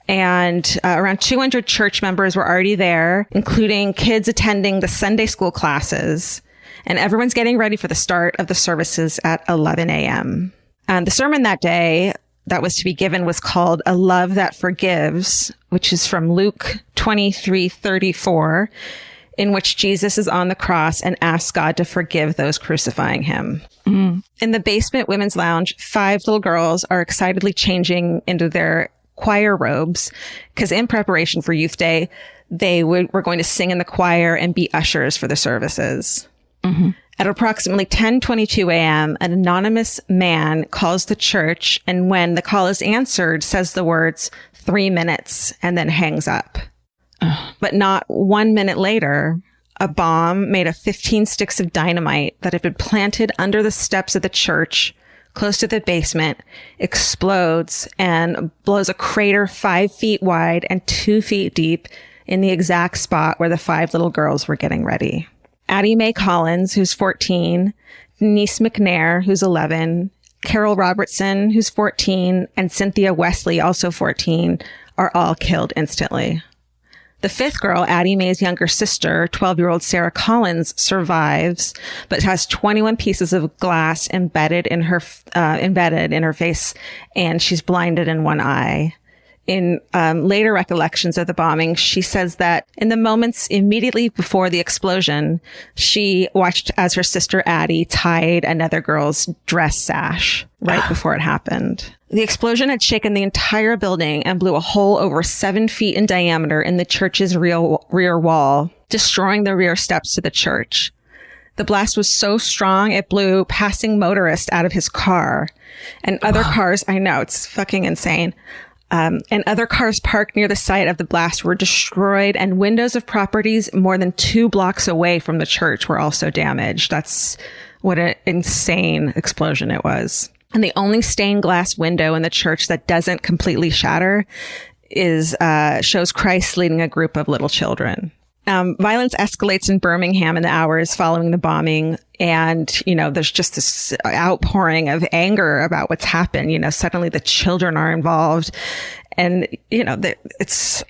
And around 200 church members were already there, including kids attending the Sunday school classes. And everyone's getting ready for the start of the services at 11 a.m. The sermon that day that was to be given was called A Love That Forgives, which is from Luke 23:34, in which Jesus is on the cross and asks God to forgive those crucifying him. In the basement women's lounge, 5 little girls are excitedly changing into their choir robes, because in preparation for Youth Day, they were going to sing in the choir and be ushers for the services. At approximately 10:22 a.m., an anonymous man calls the church, and when the call is answered, says the words, 3 minutes, and then hangs up. But not 1 minute later, a bomb made of 15 sticks of dynamite that had been planted under the steps of the church close to the basement explodes and blows a crater 5 feet wide and 2 feet deep in the exact spot where the 5 little girls were getting ready. Addie Mae Collins, who's 14, Denise McNair, who's 11, Carol Robertson, who's 14, and Cynthia Wesley, also 14, are all killed instantly. The 5th girl, Addie Mae's younger sister, 12-year-old Sarah Collins, survives, but has 21 pieces of glass embedded in her face, and she's blinded in one eye. In later recollections of the bombing, she says that in the moments immediately before the explosion, she watched as her sister Addie tied another girl's dress sash right before it happened. The explosion had shaken the entire building and blew a hole over 7 feet in diameter in the church's rear wall, destroying the rear steps to the church. The blast was so strong, it blew passing motorist out of his car and other cars. I know, it's fucking insane. And other cars parked near the site of the blast were destroyed, and windows of properties more than 2 blocks away from the church were also damaged. That's what an insane explosion it was. And the only stained glass window in the church that doesn't completely shatter shows Christ leading a group of little children. Violence escalates in Birmingham in the hours following the bombing. And, there's just this outpouring of anger about what's happened. Suddenly the children are involved. And, it's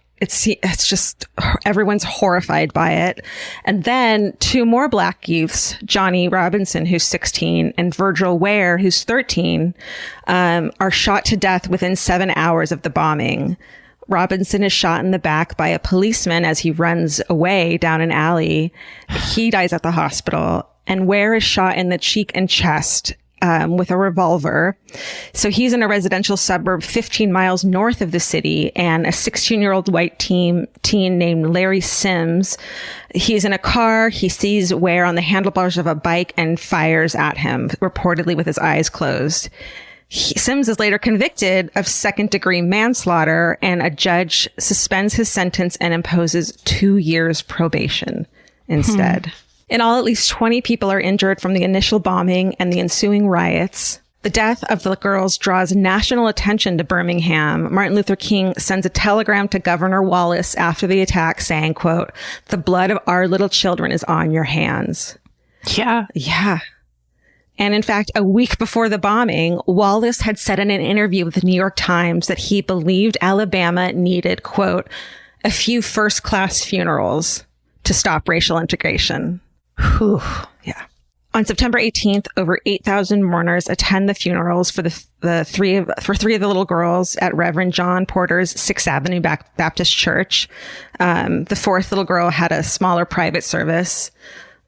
just everyone's horrified by it. And then 2 more black youths, Johnny Robinson, who's 16, and Virgil Ware, who's 13, are shot to death within 7 hours of the bombing. Robinson is shot in the back by a policeman as he runs away down an alley. He dies at the hospital, and Ware is shot in the cheek and chest with a revolver. So he's in a residential suburb 15 miles north of the city, and a 16-year-old white teen named Larry Sims, he's in a car. He sees Ware on the handlebars of a bike and fires at him, reportedly with his eyes closed. Sims is later convicted of second-degree manslaughter, and a judge suspends his sentence and imposes 2 years probation instead. In all, at least 20 people are injured from the initial bombing and the ensuing riots. The death of the girls draws national attention to Birmingham. Martin Luther King sends a telegram to Governor Wallace after the attack saying, quote, "The blood of our little children is on your hands." Yeah. Yeah. And in fact, a week before the bombing, Wallace had said in an interview with the New York Times that he believed Alabama needed, quote, "a few first-class funerals to stop racial integration." Whew. Yeah. On September 18th, over 8,000 mourners attend the funerals for three of the little girls at Reverend John Porter's 6th Avenue Baptist Church. The 4th little girl had a smaller private service.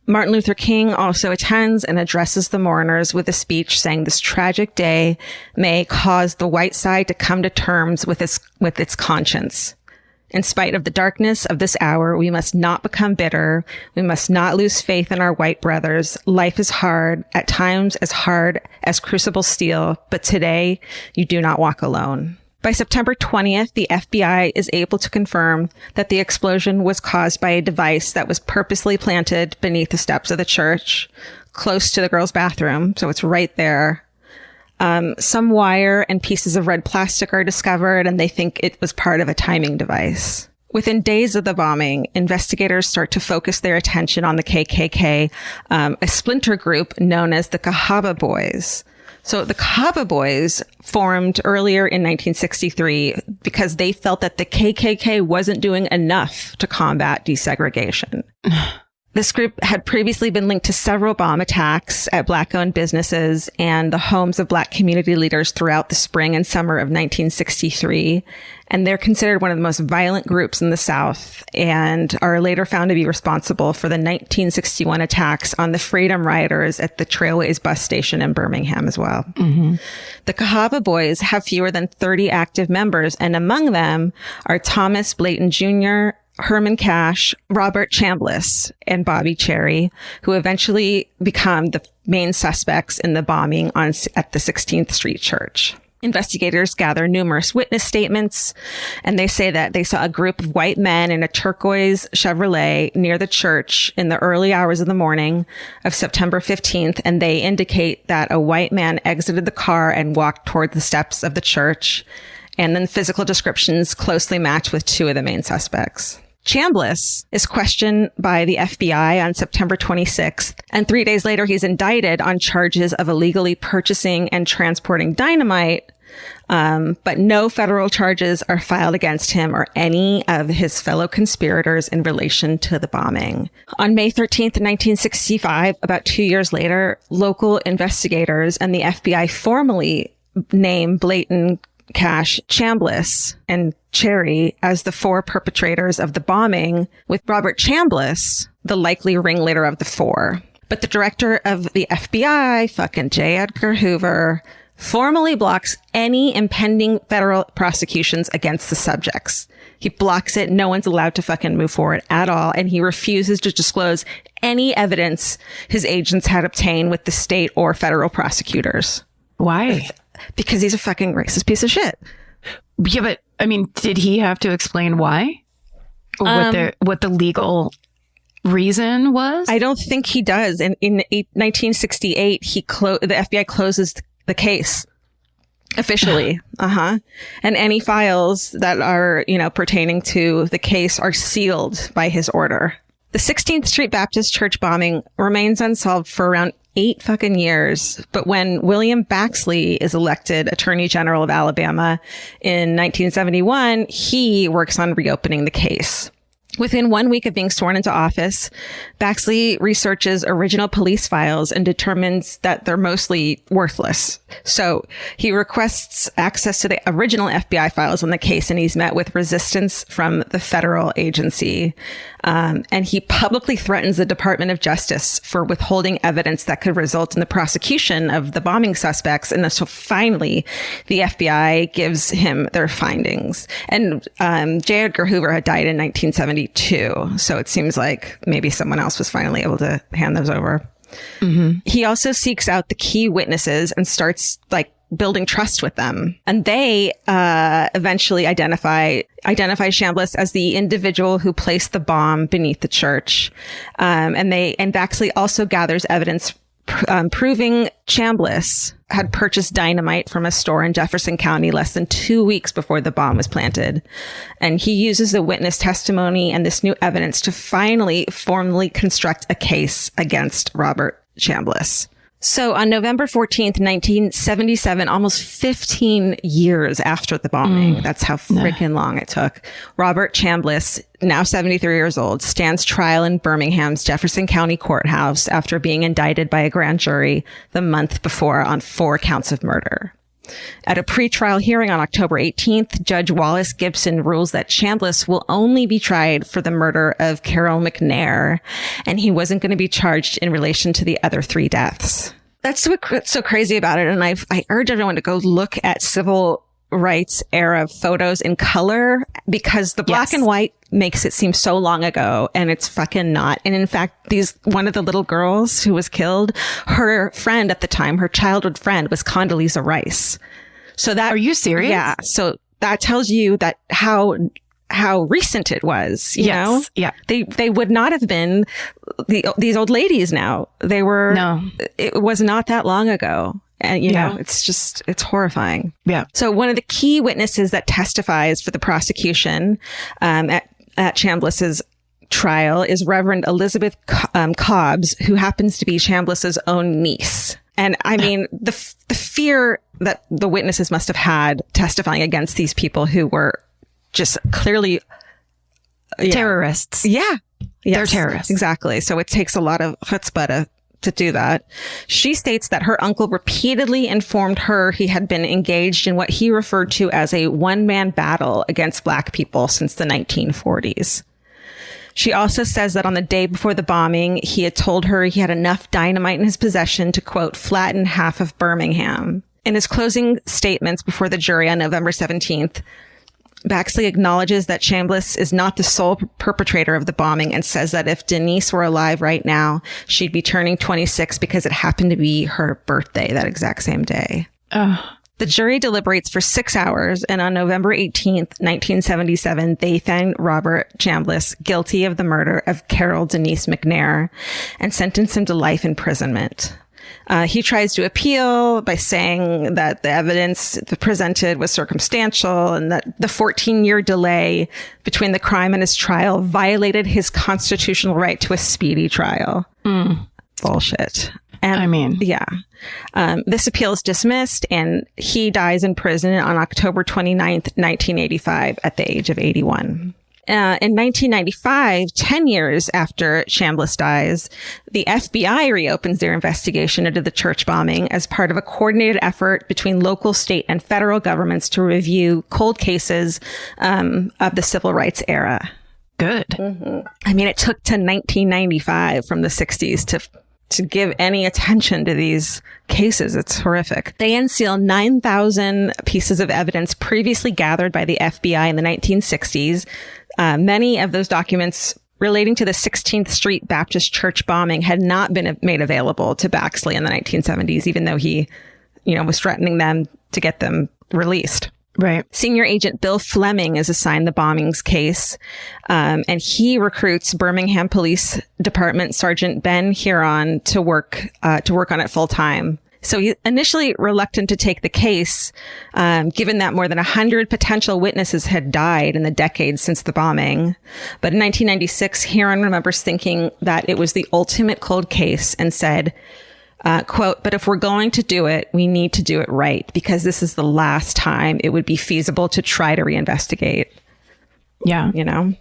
Martin Luther King also attends and addresses the mourners with a speech saying this tragic day may cause the white side to come to terms with its conscience. In spite of the darkness of this hour, we must not become bitter. We must not lose faith in our white brothers. Life is hard, at times as hard as crucible steel, but today you do not walk alone. By September 20th, the FBI is able to confirm that the explosion was caused by a device that was purposely planted beneath the steps of the church, close to the girls' bathroom. So it's right there. Some wire and pieces of red plastic are discovered, and they think it was part of a timing device. Within days of the bombing, investigators start to focus their attention on the KKK, a splinter group known as the Cahaba Boys. So the Cahaba Boys formed earlier in 1963 because they felt that the KKK wasn't doing enough to combat desegregation. This group had previously been linked to several bomb attacks at Black-owned businesses and the homes of Black community leaders throughout the spring and summer of 1963. And they're considered one of the most violent groups in the South and are later found to be responsible for the 1961 attacks on the Freedom Riders at the Trailways bus station in Birmingham as well. Mm-hmm. The Cahaba Boys have fewer than 30 active members, and among them are Thomas Blayton Jr., Herman Cash, Robert Chambliss, and Bobby Cherry, who eventually become the main suspects in the bombing at the 16th Street Church. Investigators gather numerous witness statements, and they say that they saw a group of white men in a turquoise Chevrolet near the church in the early hours of the morning of September 15th, and they indicate that a white man exited the car and walked toward the steps of the church, and then physical descriptions closely match with 2 of the main suspects. Chambliss is questioned by the FBI on September 26th, and 3 days later he's indicted on charges of illegally purchasing and transporting dynamite, but no federal charges are filed against him or any of his fellow conspirators in relation to the bombing. On May 13th, 1965, about 2 years later, local investigators and the FBI formally name Blayton, Cash, Chambliss, and Cherry as the 4 perpetrators of the bombing, with Robert Chambliss the likely ringleader of the 4. But the director of the FBI, fucking J. Edgar Hoover, formally blocks any impending federal prosecutions against the subjects. He blocks it. No one's allowed to fucking move forward at all. And he refuses to disclose any evidence his agents had obtained with the state or federal prosecutors. Why? Because he's a fucking racist piece of shit. Yeah, but I mean, did he have to explain why? Or what the legal reason was? I don't think he does. In 1968, the FBI closes the case officially. And any files that are, pertaining to the case are sealed by his order. The 16th Street Baptist Church bombing remains unsolved for around 8 fucking years. But when William Baxley is elected Attorney General of Alabama in 1971, he works on reopening the case. Within 1 week of being sworn into office, Baxley researches original police files and determines that they're mostly worthless. So he requests access to the original FBI files on the case, and he's met with resistance from the federal agency. And he publicly threatens the Department of Justice for withholding evidence that could result in the prosecution of the bombing suspects. And so finally, the FBI gives him their findings. And J. Edgar Hoover had died in 1972. So it seems like maybe someone else was finally able to hand those over. Mm-hmm. He also seeks out the key witnesses and starts building trust with them. And they eventually identify Chambliss as the individual who placed the bomb beneath the church. And Baxley also gathers evidence proving Chambliss had purchased dynamite from a store in Jefferson County less than 2 weeks before the bomb was planted. And he uses the witness testimony and this new evidence to finally formally construct a case against Robert Chambliss. So on November 14th, 1977, almost 15 years after the bombing, that's how freaking long it took, Robert Chambliss, now 73 years old, stands trial in Birmingham's Jefferson County Courthouse after being indicted by a grand jury the month before on 4 counts of murder. At a pretrial hearing on October 18th, Judge Wallace Gibson rules that Chambliss will only be tried for the murder of Carol McNair, and he wasn't going to be charged in relation to the other 3 deaths. That's what's so crazy about it. And I urge everyone to go look at civil rights era photos in color, because the black and white makes it seem so long ago, and it's fucking not. And in fact, one of the little girls who was killed, her friend at the time, her childhood friend, was Condoleezza Rice. So that, are you serious? Yeah. So that tells you that how recent it was, you know? Yeah. They would not have been these old ladies now. They were, it was not that long ago. And, you know, it's horrifying. Yeah. So one of the key witnesses that testifies for the prosecution at Chambliss's trial is Reverend Elizabeth Cobbs, who happens to be Chambliss's own niece. And I mean, the fear that the witnesses must have had testifying against these people who were just clearly terrorists. Yeah. Yes, they're terrorists. Exactly. So it takes a lot of chutzpah to do that. She states that her uncle repeatedly informed her he had been engaged in what he referred to as a one-man battle against Black people since the 1940s. She also says that on the day before the bombing, he had told her he had enough dynamite in his possession to, quote, flatten half of Birmingham. In his closing statements before the jury on November 17th, Baxley acknowledges that Chambliss is not the sole perpetrator of the bombing and says that if Denise were alive right now, she'd be turning 26 because it happened to be her birthday that exact same day. The jury deliberates for 6 hours, and on November 18th, 1977, they find Robert Chambliss guilty of the murder of Carol Denise McNair and sentence him to life imprisonment. He tries to appeal by saying that the evidence presented was circumstantial and that the 14-year delay between the crime and his trial violated his constitutional right to a speedy trial. Bullshit. And, I mean, yeah. This appeal is dismissed, and he dies in prison on October 29th, 1985, at the age of 81. In 1995, 10 years after Chambliss dies, the FBI reopens their investigation into the church bombing as part of a coordinated effort between local, state, and federal governments to review cold cases of the civil rights era. Good. Mm-hmm. I mean, it took to 1995 from the 60s to give any attention to these cases. It's horrific. They unseal 9,000 pieces of evidence previously gathered by the FBI in the 1960s. Many of those documents relating to the 16th Street Baptist Church bombing had not been made available to Baxley in the 1970s, even though he, was threatening them to get them released. Right. Senior Agent Bill Fleming is assigned the bombings case, and he recruits Birmingham Police Department Sergeant Ben Huron to work on it full time. So he initially reluctant to take the case, given that more than 100 potential witnesses had died in the decades since the bombing. But in 1996, Huron remembers thinking that it was the ultimate cold case and said, quote, "But if we're going to do it, we need to do it right, because this is the last time it would be feasible to try to reinvestigate." Yeah. You know,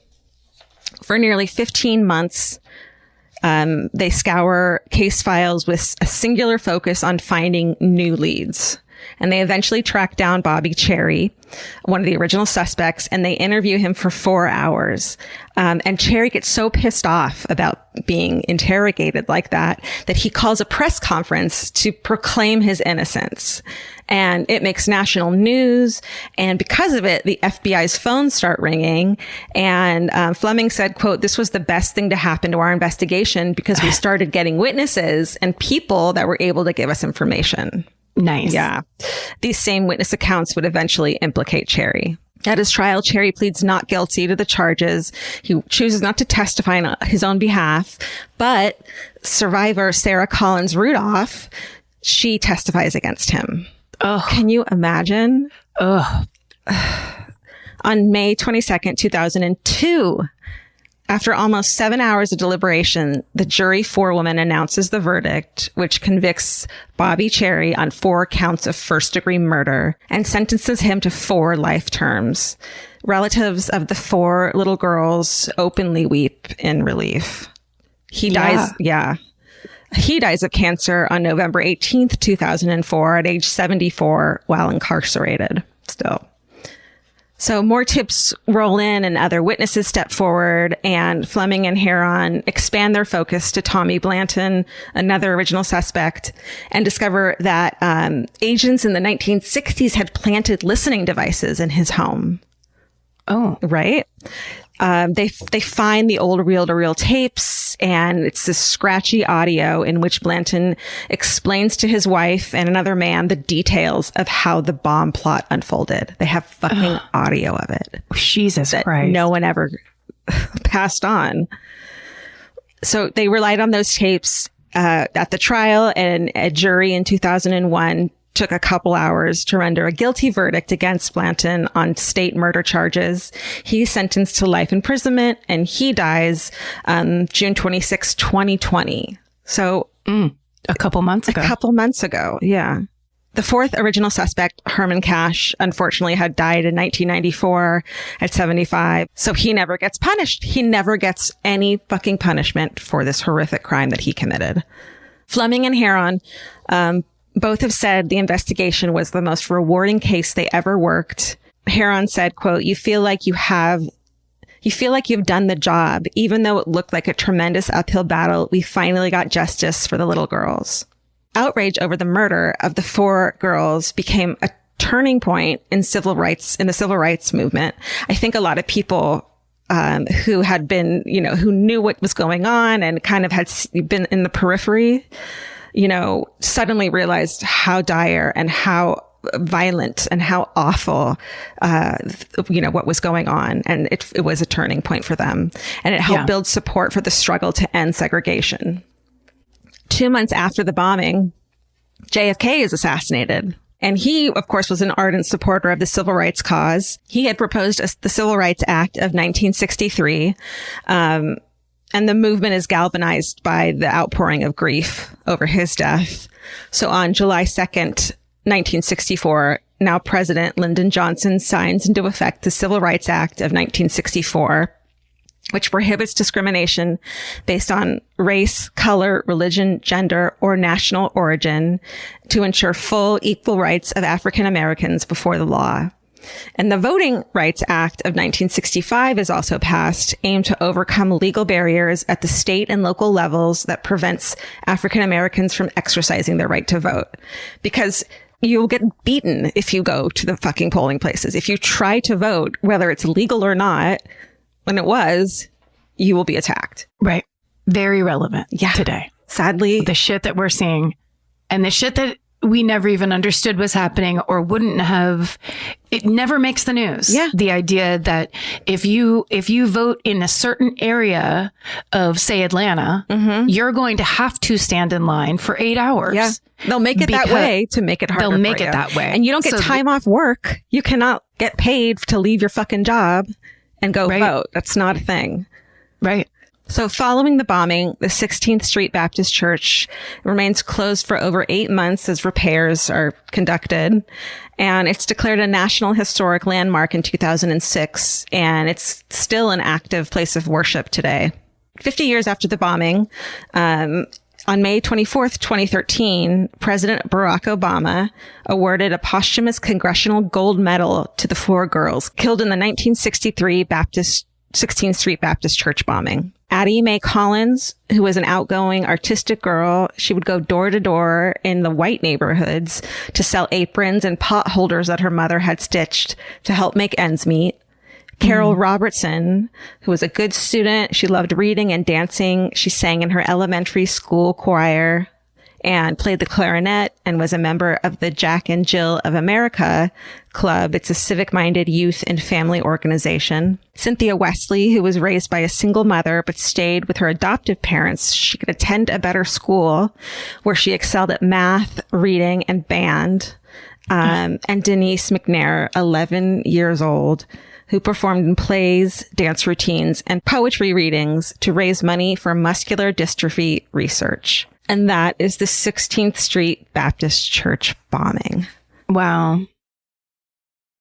for nearly 15 months, they scour case files with a singular focus on finding new leads. And they eventually track down Bobby Cherry, one of the original suspects, and they interview him for 4 hours. And Cherry gets so pissed off about being interrogated like that he calls a press conference to proclaim his innocence. And it makes national news. And because of it, the FBI's phones start ringing. And Fleming said, quote, "This was the best thing to happen to our investigation because we started getting witnesses and people that were able to give us information." Nice. Yeah. These same witness accounts would eventually implicate Cherry. At his trial, Cherry pleads not guilty to the charges. He chooses not to testify on his own behalf, but survivor Sarah Collins Rudolph, she testifies against him. Oh, can you imagine? Oh. On May 22nd, 2002, after almost 7 hours of deliberation, the jury forewoman announces the verdict, which convicts Bobby Cherry on 4 counts of first-degree murder and sentences him to 4 life terms. Relatives of the 4 little girls openly weep in relief. He dies of cancer on November 18th, 2004 at age 74 while incarcerated still. So more tips roll in and other witnesses step forward, and Fleming and Huron expand their focus to Tommy Blanton, another original suspect, and discover that agents in the 1960s had planted listening devices in his home. Oh. Right? They find the old reel-to-reel tapes, and it's this scratchy audio in which Blanton explains to his wife and another man the details of how the bomb plot unfolded. They have fucking audio of it. Jesus Christ. No one ever passed on. So they relied on those tapes at the trial, and a jury in 2001 took a couple hours to render a guilty verdict against Blanton on state murder charges. He's sentenced to life imprisonment, and he dies June 26, 2020. So a couple months ago. Yeah. The 4th original suspect, Herman Cash, unfortunately had died in 1994 at 75. So he never gets punished. He never gets any fucking punishment for this horrific crime that he committed. Fleming and Huron, both have said the investigation was the most rewarding case they ever worked. Huron said, quote, you feel like you've done the job. Even though it looked like a tremendous uphill battle, we finally got justice for the little girls. Outrage over the murder of the 4 girls became a turning point in the civil rights movement. I think a lot of people who had been, who knew what was going on and kind of had been in the periphery, suddenly realized how dire and how violent and how awful, what was going on. And it was a turning point for them. And it helped build support for the struggle to end segregation. 2 months after the bombing, JFK is assassinated. And he, of course, was an ardent supporter of the civil rights cause. He had proposed the Civil Rights Act of 1963. And the movement is galvanized by the outpouring of grief over his death. So on July 2nd, 1964, now President Lyndon Johnson signs into effect the Civil Rights Act of 1964, which prohibits discrimination based on race, color, religion, gender, or national origin to ensure full equal rights of African Americans before the law. And the Voting Rights Act of 1965 is also passed, aimed to overcome legal barriers at the state and local levels that prevents African Americans from exercising their right to vote. Because you'll get beaten if you go to the fucking polling places. If you try to vote, whether it's legal or not, when it was, you will be attacked. Right. Very relevant today. Sadly. The shit that we're seeing and the shit that we never even understood was happening or wouldn't have. It never makes the news. Yeah. The idea that if you vote in a certain area of, say, Atlanta, you're going to have to stand in line for 8 hours. Yeah. They'll make it that way to make it harder. They'll make for it you. that way. And you don't get time off work. You cannot get paid to leave your fucking job and go vote. That's not a thing. Right. So following the bombing, the 16th Street Baptist Church remains closed for over 8 months as repairs are conducted. And it's declared a National Historic Landmark in 2006. And it's still an active place of worship today. 50 years after the bombing, on May 24th, 2013, President Barack Obama awarded a posthumous Congressional Gold Medal to the 4 girls killed in the 1963 16th Street Baptist Church bombing. Addie Mae Collins, who was an outgoing artistic girl, she would go door to door in the white neighborhoods to sell aprons and pot holders that her mother had stitched to help make ends meet. Carol Robertson, who was a good student. She loved reading and dancing. She sang in her elementary school choir and played the clarinet and was a member of the Jack and Jill of America Club. It's a civic-minded youth and family organization. Cynthia Wesley, who was raised by a single mother but stayed with her adoptive parents, she could attend a better school where she excelled at math, reading, and band. And Denise McNair, 11 years old, who performed in plays, dance routines, and poetry readings to raise money for muscular dystrophy research. And that is the 16th Street Baptist Church bombing. Wow.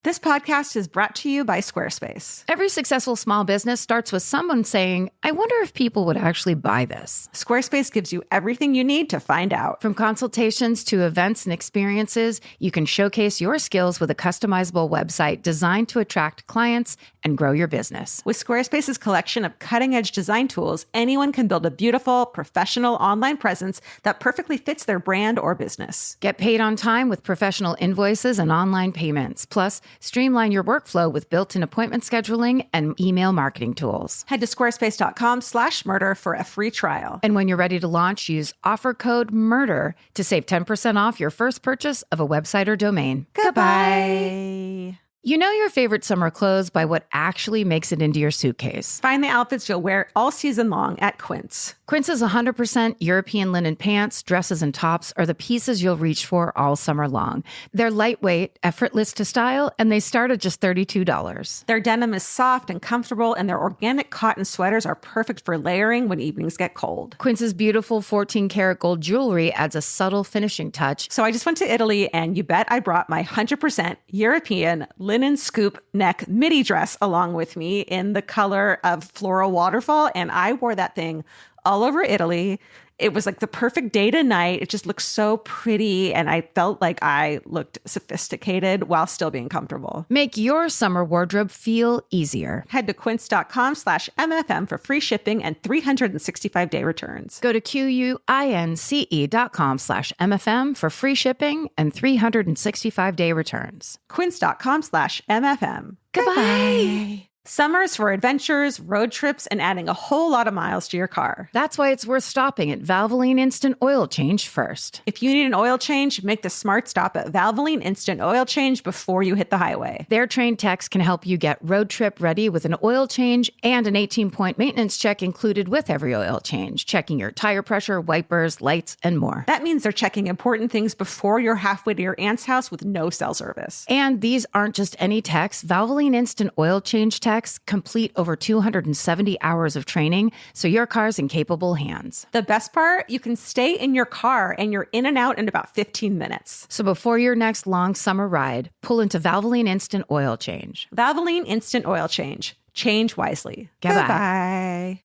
This podcast is brought to you by Squarespace. Every successful small business starts with someone saying, I wonder if people would actually buy this. Squarespace gives you everything you need to find out. From consultations to events and experiences, you can showcase your skills with a customizable website designed to attract clients and grow your business. With Squarespace's collection of cutting-edge design tools, anyone can build a beautiful, professional online presence that perfectly fits their brand or business. Get paid on time with professional invoices and online payments. Plus, streamline your workflow with built-in appointment scheduling and email marketing tools. Head to squarespace.com/murder for a free trial. And when you're ready to launch, use offer code MURDER to save 10% off your first purchase of a website or domain. Goodbye. You know your favorite summer clothes by what actually makes it into your suitcase. Find the outfits you'll wear all season long at Quince. Quince's 100% European linen pants, dresses, and tops are the pieces you'll reach for all summer long. They're lightweight, effortless to style, and they start at just $32. Their denim is soft and comfortable, and their organic cotton sweaters are perfect for layering when evenings get cold. Quince's beautiful 14-karat gold jewelry adds a subtle finishing touch. So I just went to Italy, and you bet I brought my 100% European linen scoop neck midi dress along with me in the color of floral waterfall, and I wore that thing all over Italy. It was like the perfect day to night. It just looked so pretty, and I felt like I looked sophisticated while still being comfortable. Make your summer wardrobe feel easier. Head to quince.com/MFM for free shipping and 365-day returns. Go to QUINCE.com/MFM for free shipping and 365-day returns. Quince.com/MFM. Goodbye. Summer's for adventures, road trips, and adding a whole lot of miles to your car. That's why it's worth stopping at Valvoline Instant Oil Change first. If you need an oil change, make the smart stop at Valvoline Instant Oil Change before you hit the highway. Their trained techs can help you get road trip ready with an oil change and an 18-point maintenance check included with every oil change, checking your tire pressure, wipers, lights, and more. That means they're checking important things before you're halfway to your aunt's house with no cell service. And these aren't just any techs. Valvoline Instant Oil Change techs complete over 270 hours of training, so your car's in capable hands. The best part, you can stay in your car and you're in and out in about 15 minutes. So before your next long summer ride, pull into Valvoline Instant Oil Change. Valvoline Instant Oil Change. Change wisely. Goodbye.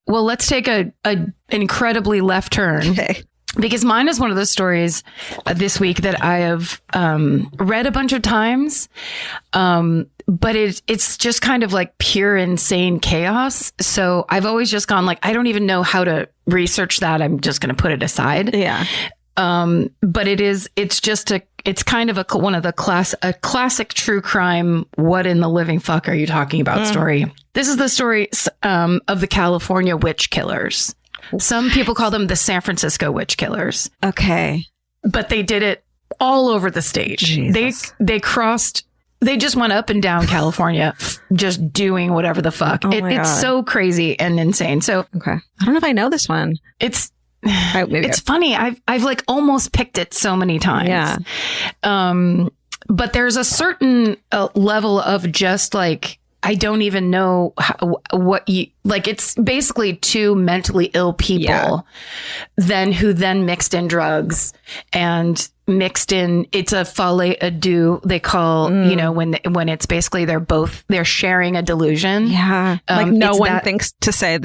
Well, let's take an incredibly left turn. Okay. Because mine is one of those stories this week that I have read a bunch of times, but it's just kind of like pure insane chaos. So I've always just gone like, I don't even know how to research that. I'm just going to put it aside. Yeah. But it's kind of one of the classic true crime. What in the living fuck are you talking about story? This is the story of the California witch killers. Some people call them the San Francisco witch killers. Okay. but they did it all over the state. Jesus. They just went up and down California, just doing whatever the fuck. Oh it's so crazy and insane. So okay, I don't know if I know this one. It's funny. I've like almost picked it so many times. Yeah. But there's a certain level of just like, I don't even know what you like. It's basically two mentally ill people who then mixed in drugs and mixed in. It's a folie à deux. They call, when it's basically they're sharing a delusion. Yeah. Like no one thinks to say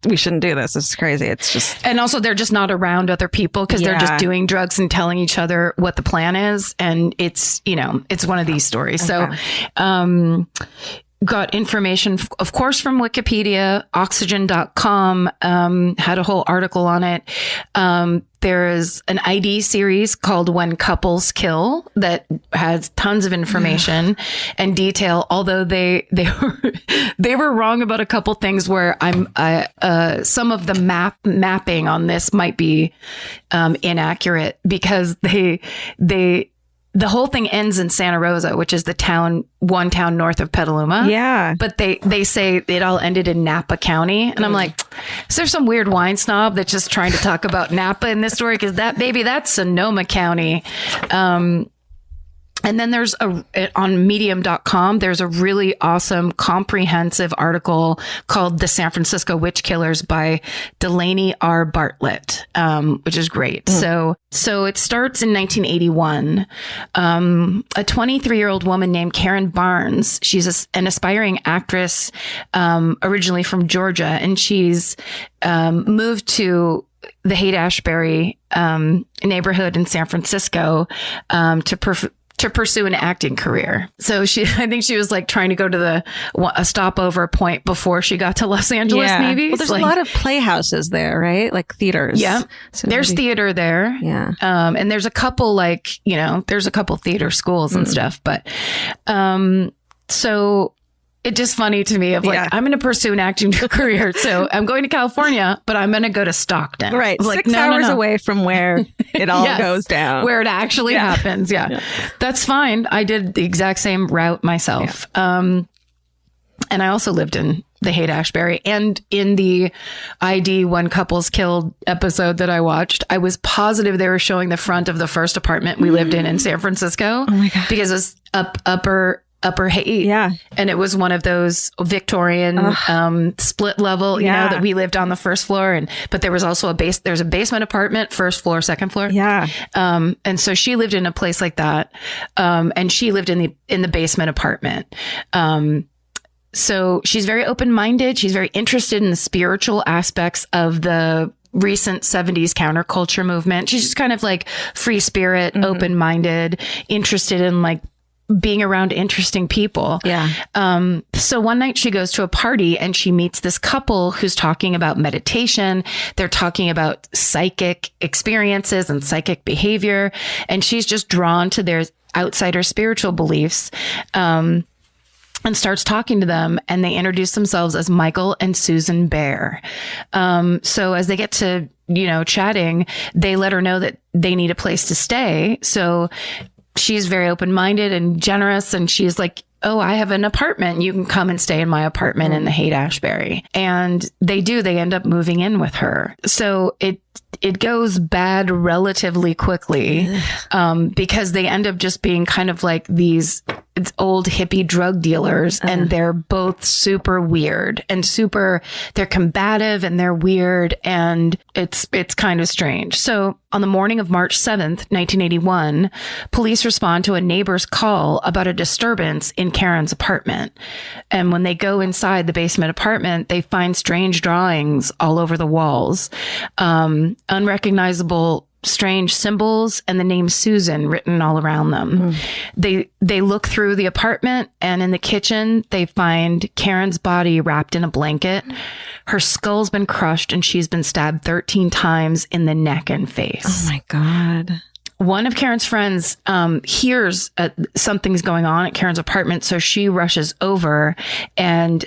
we shouldn't do this. It's crazy. It's just. And also they're just not around other people because they're just doing drugs and telling each other what the plan is. And it's, it's one of these stories. Okay. So, got information, of course, from Wikipedia. Oxygen.com had a whole article on it. There's an ID series called When Couples Kill that has tons of information and detail. Although they were wrong about a couple things where some of the mapping on this might be inaccurate because the whole thing ends in Santa Rosa, which is one town north of Petaluma. Yeah. But they say it all ended in Napa County. And I'm like, is there some weird wine snob that's just trying to talk about Napa in this story? Because that's Sonoma County. And then there's on medium.com, there's a really awesome comprehensive article called The San Francisco Witch Killers by Delaney R. Bartlett, which is great. So it starts in 1981. A 23-year-old woman named Karen Barnes, she's an aspiring actress, originally from Georgia, and she's moved to the Haight-Ashbury neighborhood in San Francisco to pursue an acting career. So I think she was like trying to go to a stopover point before she got to Los Angeles, maybe. Well, there's a lot of playhouses there, right? Like theaters. Yeah. So there's theater there. Yeah. And there's a couple there's a couple theater schools and stuff. But, so it's just funny to me of like, I'm going to pursue an acting career. So I'm going to California, but I'm going to go to Stockton. Right. Like, 6 hours away from where it all goes down. Where it actually happens. Yeah. That's fine. I did the exact same route myself. Yeah. And I also lived in the Haight-Ashbury, and in the ID When Couples Killed episode that I watched, I was positive they were showing the front of the first apartment we lived in San Francisco. Oh my God. Because it was Upper Haight. Yeah. And it was one of those Victorian split level, that we lived on the first floor. But there was also there's a basement apartment, first floor, second floor. Yeah. And so she lived in a place like that. And she lived in the basement apartment. So she's very open-minded. She's very interested in the spiritual aspects of the recent 70s counterculture movement. She's just kind of like free spirit, open-minded, interested in like being around interesting people. Yeah. So one night she goes to a party and she meets this couple who's talking about meditation. They're talking about psychic experiences and psychic behavior. And she's just drawn to their outsider spiritual beliefs. And starts talking to them, and they introduce themselves as Michael and Susan Bear. So as they get to, chatting, they let her know that they need a place to stay. So she's very open-minded and generous, and she's like, oh, I have an apartment. You can come and stay in my apartment in the Haight-Ashbury. And they do. They end up moving in with her. So it goes bad relatively quickly, because they end up just being kind of like these old hippie drug dealers, and they're both super weird and they're combative and they're weird, and it's kind of strange. So on the morning of March 7th, 1981, police respond to a neighbor's call about a disturbance in Karen's apartment. And when they go inside the basement apartment, they find strange drawings all over the walls, unrecognizable strange symbols, and the name Susan written all around them. They look through the apartment, and in the kitchen, they find Karen's body wrapped in a blanket. Her skull's been crushed, and she's been stabbed 13 times in the neck and face. Oh my God. one of Karen's friends hears something's going on at Karen's apartment. So she rushes over. And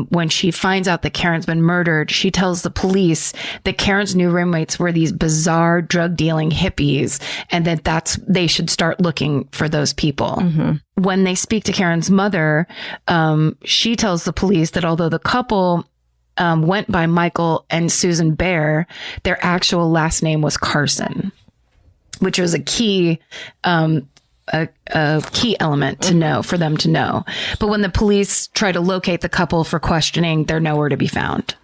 when she finds out that Karen's been murdered, she tells the police that Karen's new roommates were these bizarre drug dealing hippies and that they should start looking for those people. When they speak to Karen's mother, she tells the police that although the couple went by Michael and Susan Bear, their actual last name was Carson, which was a key element to know, for them to know. But when the police try to locate the couple for questioning, they're nowhere to be found.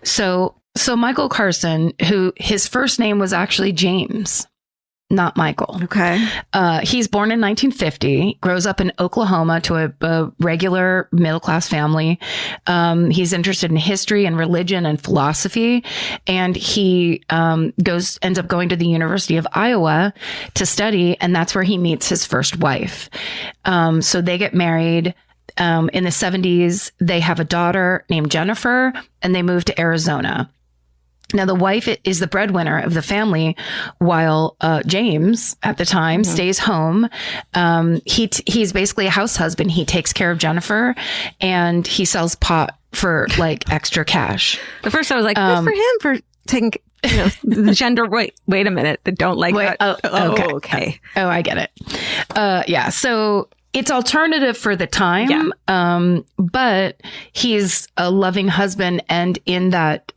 So Michael Carson, who his first name was actually James, not Michael. Okay. He's born in 1950, grows up in Oklahoma to a regular middle-class family. He's interested in history and religion and philosophy. And he ends up going to the University of Iowa to study. And that's where he meets his first wife. So they get married. In the 70s, they have a daughter named Jennifer, and they move to Arizona. Now, the wife is the breadwinner of the family, while James, at the time, stays home. He's basically a house husband. He takes care of Jennifer, and he sells pot for like extra cash. At first, I was like, good for him for taking the gender. Wait a minute. They don't like that. Okay. Oh, I get it. Yeah. So it's alternative for the time. Yeah. But he's a loving husband. And in that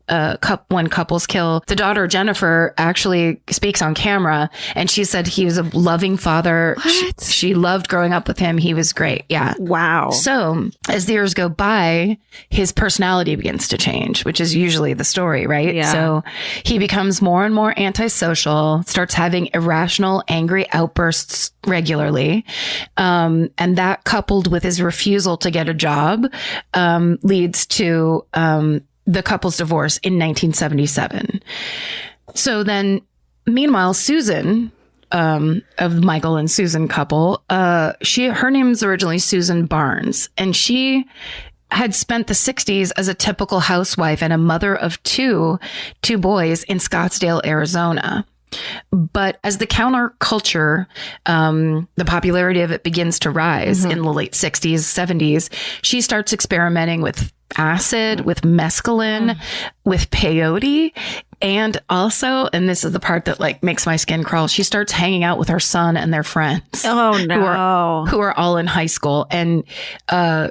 when couples kill, the daughter, Jennifer, actually speaks on camera. And she said he was a loving father. She loved growing up with him. He was great. Yeah. Wow. So as the years go by, his personality begins to change, which is usually the story, right? Yeah. So he becomes more and more antisocial, starts having irrational, angry outbursts regularly. And that, coupled with his refusal to get a job, leads to the couple's divorce in 1977. So then, meanwhile, Susan, of Michael and Susan couple, her name's originally Susan Barnes, and she had spent the 60s as a typical housewife and a mother of two boys in Scottsdale, Arizona. But as the counterculture, the popularity of it begins to rise in the late 60s, 70s, she starts experimenting with acid, with mescaline, with peyote. And also, and this is the part that like makes my skin crawl, she starts hanging out with her son and their friends. Oh no. Who are all in high school. And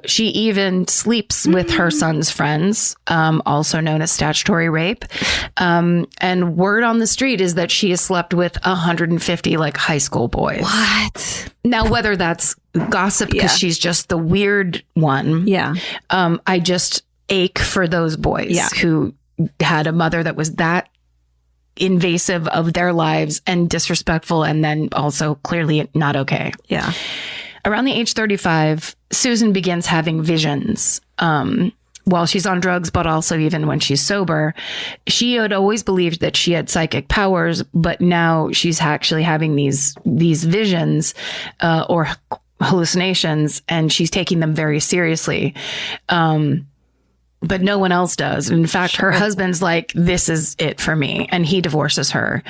she even sleeps with her son's friends, also known as statutory rape. And word on the street is that she has slept with 150 like high school boys. What? Now, whether that's gossip because she's just the weird one. Yeah. I just ache for those boys who had a mother that was that invasive of their lives and disrespectful, and then also clearly not okay. Yeah. Around the age 35, Susan begins having visions while she's on drugs, but also even when she's sober. She had always believed that she had psychic powers, but now she's actually having these visions or hallucinations, and she's taking them very seriously. But no one else does. In fact, her husband's like, this is it for me. And he divorces her.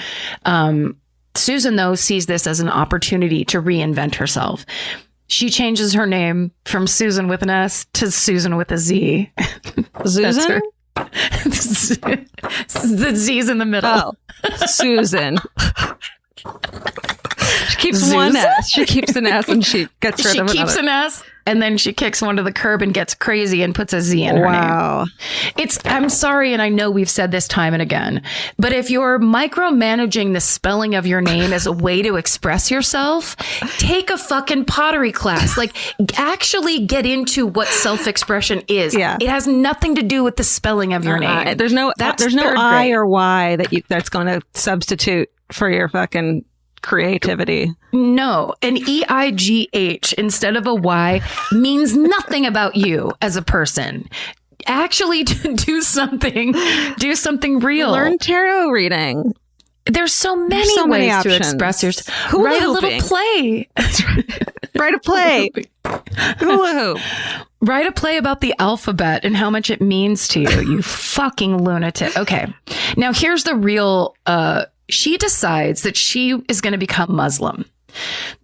Susan, though, sees this as an opportunity to reinvent herself. She changes her name from Susan with an S to Susan with a Z. Susan? The Z's in the middle. Oh, Susan. She keeps one S. She keeps an S and she gets rid of another. She keeps an S and then she kicks one to the curb and gets crazy and puts a Z in her name. I'm sorry, and I know we've said this time and again, but if you're micromanaging the spelling of your name as a way to express yourself, take a fucking pottery class. Like, actually get into what self-expression is. Yeah. It has nothing to do with the spelling of your name. There's no I or Y that's going to substitute for your fucking creativity. No, an EIGH instead of a Y means nothing about you as a person. Actually, do something real. Learn tarot reading. There's so many ways options to express yourself. Hula Write hooping. a little play. Write a play. Hula hoop. Write a play about the alphabet and how much it means to you, you fucking lunatic. Okay. Now here's the real she decides that she is going to become Muslim.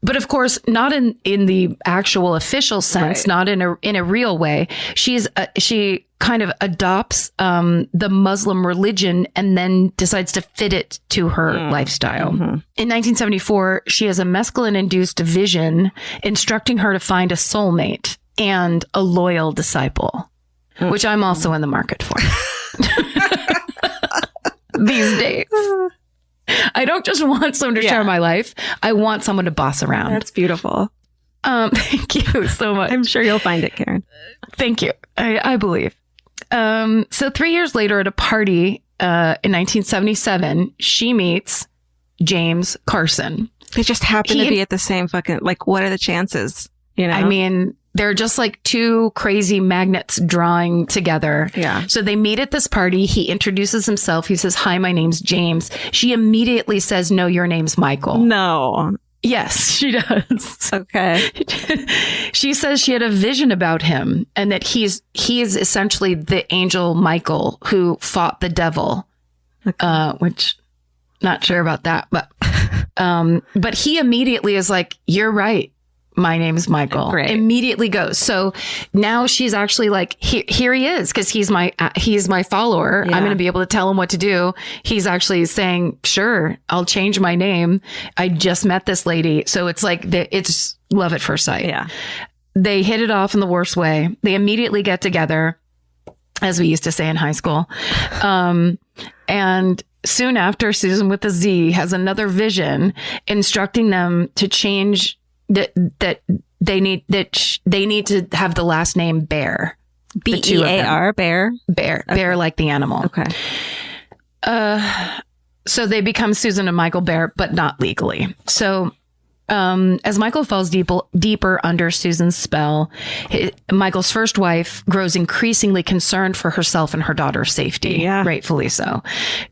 But of course, not in the actual official sense, not in a real way. She kind of adopts the Muslim religion and then decides to fit it to her lifestyle. In 1974, she has a mescaline-induced vision instructing her to find a soulmate and a loyal disciple, which I'm also in the market for these days. I don't just want someone to share my life. I want someone to boss around. That's beautiful. Thank you so much. I'm sure you'll find it, Karen. Thank you. I believe. So 3 years later at a party in 1977, she meets James Carson. They just happen to be at the same fucking, like, what are the chances? You know? I mean, they're just like two crazy magnets drawing together. Yeah. So they meet at this party. He introduces himself. He says, "Hi, my name's James." She immediately says, "No, your name's Michael." No. Yes, she does. Okay. She says she had a vision about him and that he is essentially the angel Michael who fought the devil, which not sure about that, but he immediately is like, "You're right. My name is Michael." Great. Immediately goes. So now she's actually like, here he is, because he's my follower. Yeah. I'm going to be able to tell him what to do. He's actually saying, "Sure, I'll change my name. I just met this lady." So it's like, it's love at first sight. Yeah. They hit it off in the worst way. They immediately get together, as we used to say in high school. And soon after, Susan with a Z has another vision instructing them to change that they need to have the last name Bear. B-E-A-R, Bear? Bear. Okay. Bear like the animal. Okay. So they become Susan and Michael Bear, but not legally. So as Michael falls deeper under Susan's spell, Michael's first wife grows increasingly concerned for herself and her daughter's safety. Yeah. Rightfully so.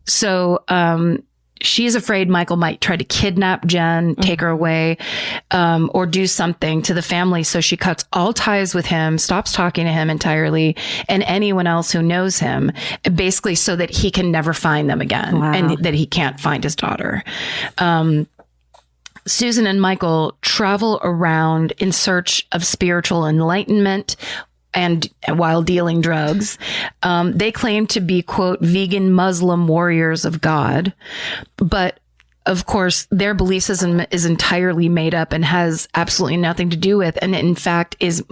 So she's afraid Michael might try to kidnap Jen, take her away, or do something to the family. So she cuts all ties with him, stops talking to him entirely, and anyone else who knows him, basically so that he can never find them again. Wow. And that he can't find his daughter. Susan and Michael travel around in search of spiritual enlightenment and while dealing drugs. They claim to be, quote, vegan Muslim warriors of God. But of course, their belief system is entirely made up and has absolutely nothing to do with, and in fact is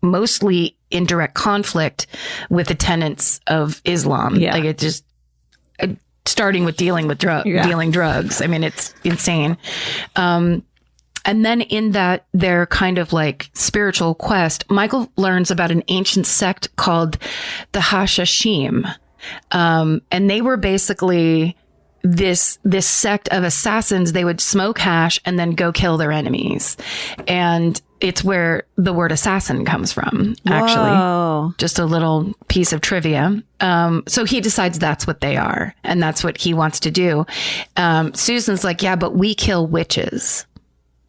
mostly in direct conflict with the tenets of Islam. Yeah. Like it just, starting with dealing drugs. I mean, it's insane. And then in their kind of like spiritual quest, Michael learns about an ancient sect called the Hashashim. And they were basically this sect of assassins. They would smoke hash and then go kill their enemies. And it's where the word assassin comes from, actually. Whoa. Just a little piece of trivia. So he decides that's what they are, and that's what he wants to do. Susan's like, "Yeah, but we kill witches."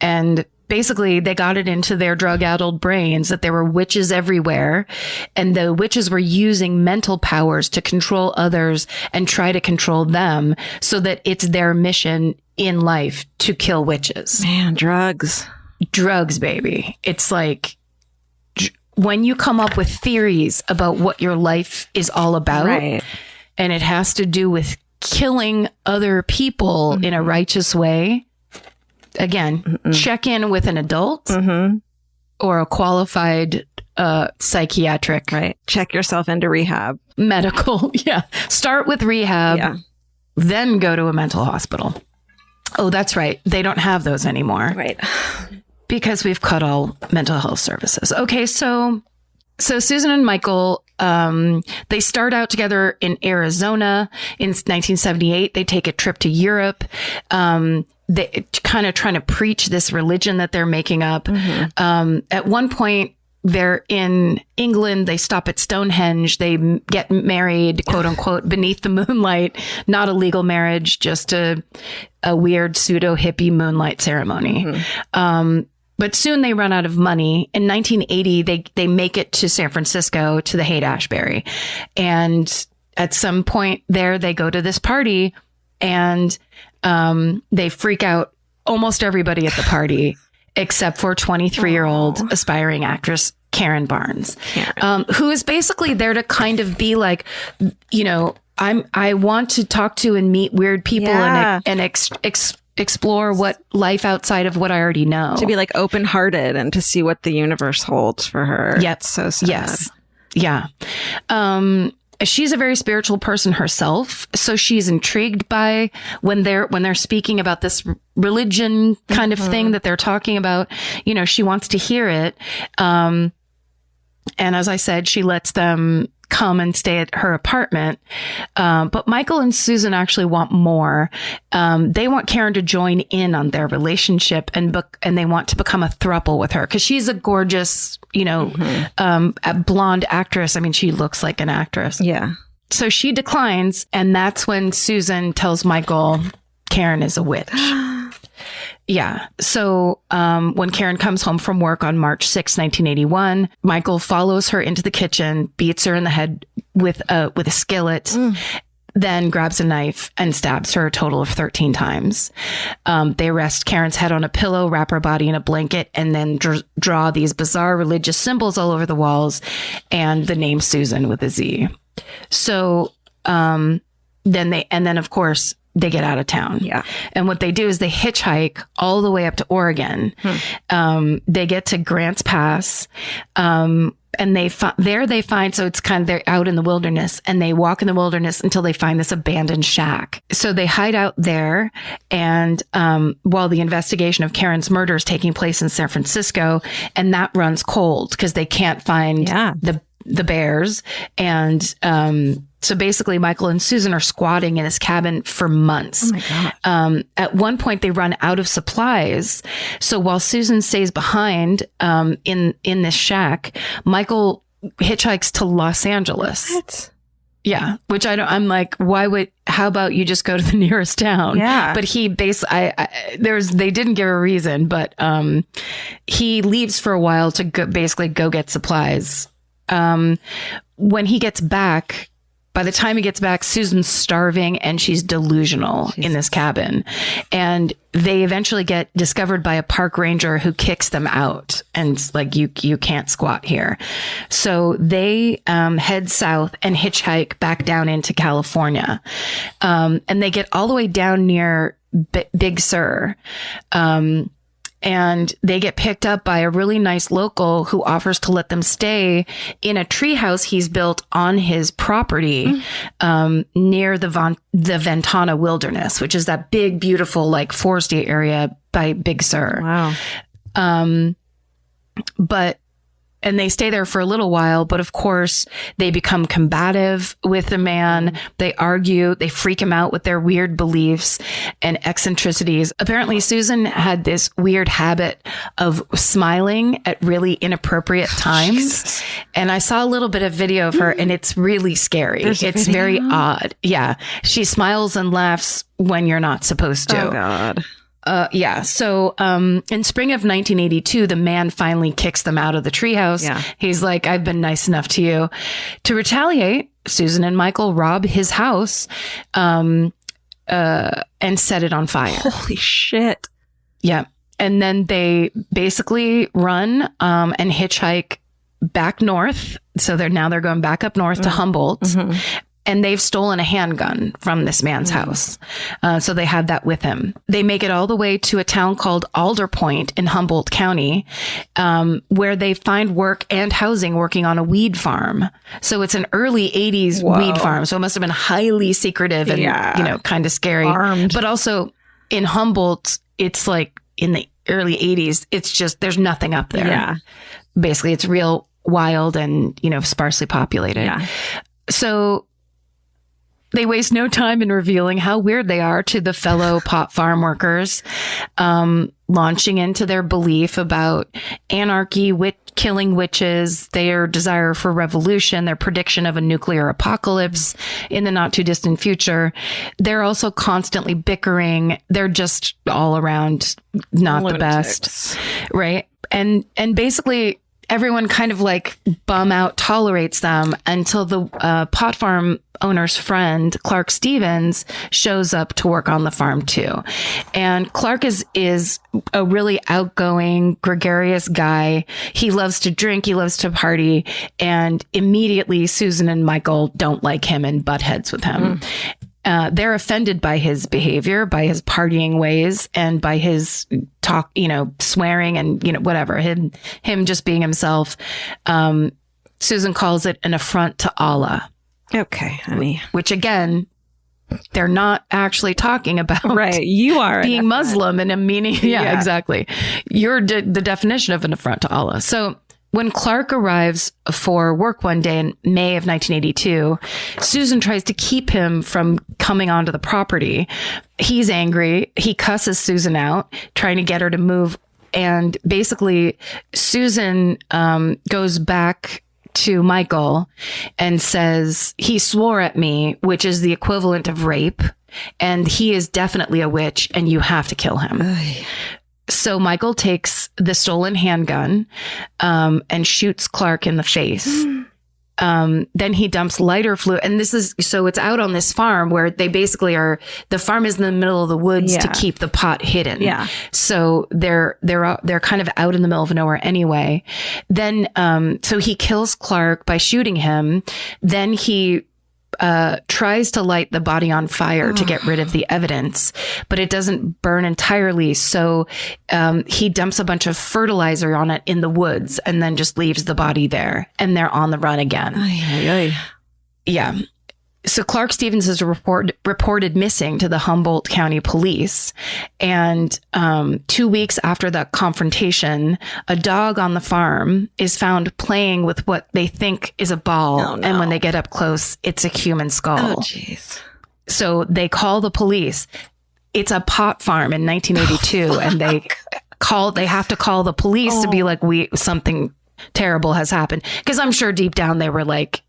And basically they got it into their drug-addled brains that there were witches everywhere, and the witches were using mental powers to control others and try to control them, so that it's their mission in life to kill witches. Man, drugs, baby. It's like when you come up with theories about what your life is all about, right, and it has to do with killing other people in a righteous way. Again, check in with an adult or a qualified psychiatric. right. Check yourself into rehab. Medical. Yeah. Start with rehab, then go to a mental hospital. Oh, that's right. They don't have those anymore. Right. Because we've cut all mental health services. Okay, so Susan and Michael, they start out together in Arizona in 1978. They take a trip to Europe. They kind of trying to preach this religion that they're making up. At one point, they're in England. They stop at Stonehenge. They get married, quote unquote, beneath the moonlight. Not a legal marriage, just a weird pseudo hippie moonlight ceremony. But soon they run out of money. In 1980, they make it to San Francisco to the Haight-Ashbury. And at some point there, they go to this party and they freak out almost everybody at the party except for 23-year-old aspiring actress Karen Barnes, who is basically there to kind of be like, you know, I want to talk to and meet weird people and explore what life outside of what I already know. To be like open-hearted and to see what the universe holds for her. Yep. It's so sad. Yes. Yeah. She's a very spiritual person herself, so she's intrigued by when they're speaking about this religion kind of thing that they're talking about. You know, she wants to hear it. And as I said, she lets them come and stay at her apartment. But Michael and Susan actually want more. They want Karen to join in on their relationship and they want to become a throuple with her because she's a gorgeous, you know, a blonde actress. I mean, she looks like an actress. Yeah. So she declines. And that's when Susan tells Michael Karen is a witch. Yeah. So when Karen comes home from work on March 6, 1981, Michael follows her into the kitchen, beats her in the head with a skillet, then grabs a knife and stabs her a total of 13 times. They rest Karen's head on a pillow, wrap her body in a blanket, and then draw these bizarre religious symbols all over the walls and the name Susan with a Z. So then of course, they get out of town. Yeah. And what they do is they hitchhike all the way up to Oregon. They get to Grants Pass. And they find, so it's kind of, they're out in the wilderness and they walk in the wilderness until they find this abandoned shack. So they hide out there. And, while the investigation of Karen's murder is taking place in San Francisco, and that runs cold because they can't find the bears. And, so basically, Michael and Susan are squatting in his cabin for months. Oh my God. At one point, they run out of supplies. So while Susan stays behind in this shack, Michael hitchhikes to Los Angeles. What? Yeah, which I'm like, how about you just go to the nearest town? Yeah. But he they didn't give a reason, but he leaves for a while to go get supplies. When he gets back, by the time he gets back, Susan's starving and she's delusional in this cabin. And they eventually get discovered by a park ranger who kicks them out and like, you can't squat here. So they head south and hitchhike back down into California. And they get all the way down near Big Sur. And they get picked up by a really nice local who offers to let them stay in a treehouse he's built on his property, near the Ventana Wilderness, which is that big, beautiful, like foresty area by Big Sur. Wow. And they stay there for a little while, but of course they become combative with the man. They argue, they freak him out with their weird beliefs and eccentricities. Apparently Susan had this weird habit of smiling at really inappropriate times. And I saw a little bit of video of her and it's really scary. It's very odd. Yeah. She smiles and laughs when you're not supposed to. Oh God. Yeah. So, in spring of 1982, the man finally kicks them out of the treehouse. Yeah. He's like, I've been nice enough to you. To retaliate, Susan and Michael rob his house, and set it on fire. Holy shit. Yeah. And then they basically run, and hitchhike back north. So they're going back up north to Humboldt. And they've stolen a handgun from this man's house. So they had that with him. They make it all the way to a town called Alder Point in Humboldt County, where they find work and housing working on a weed farm. So it's an early 80s weed farm. So it must have been highly secretive and, kind of scary. Armed. But also in Humboldt, it's like in the early 80s, it's just, there's nothing up there. Yeah. Basically, it's real wild and, sparsely populated. Yeah. So they waste no time in revealing how weird they are to the fellow pot farm workers, launching into their belief about anarchy, killing witches, their desire for revolution, their prediction of a nuclear apocalypse in the not too distant future. They're also constantly bickering. They're just all around not the best. Right. And basically everyone kind of like bum out tolerates them until the pot farm owner's friend, Clark Stevens, shows up to work on the farm too. And Clark is a really outgoing, gregarious guy. He loves to drink. He loves to party. And immediately Susan and Michael don't like him and butt heads with him. They're offended by his behavior, by his partying ways, and by his talk, swearing and, whatever, him just being himself. Susan calls it an affront to Allah. Okay, honey. Which again, they're not actually talking about. Right. You are being Muslim and a meaning. Yeah, exactly. You're the definition of an affront to Allah. So when Clark arrives for work one day in May of 1982, Susan tries to keep him from coming onto the property. He's angry. He cusses Susan out, trying to get her to move. And basically, Susan goes back to Michael and says, he swore at me, which is the equivalent of rape. And he is definitely a witch and you have to kill him. So Michael takes the stolen handgun and shoots Clark in the face. Then he dumps lighter fluid. And so it's out on this farm where they basically the farm is in the middle of the woods to keep the pot hidden. Yeah. So they're kind of out in the middle of nowhere anyway. Then, so he kills Clark by shooting him. Then he tries to light the body on fire to get rid of the evidence, but it doesn't burn entirely. So he dumps a bunch of fertilizer on it in the woods and then just leaves the body there. And they're on the run again. Yeah. So Clark Stevens is reported missing to the Humboldt County Police. And 2 weeks after that confrontation, a dog on the farm is found playing with what they think is a ball. Oh, no. And when they get up close, it's a human skull. Oh, jeez. So they call the police. It's a pot farm in 1982. And they have to call the police to be like, something terrible has happened. Because I'm sure deep down they were like,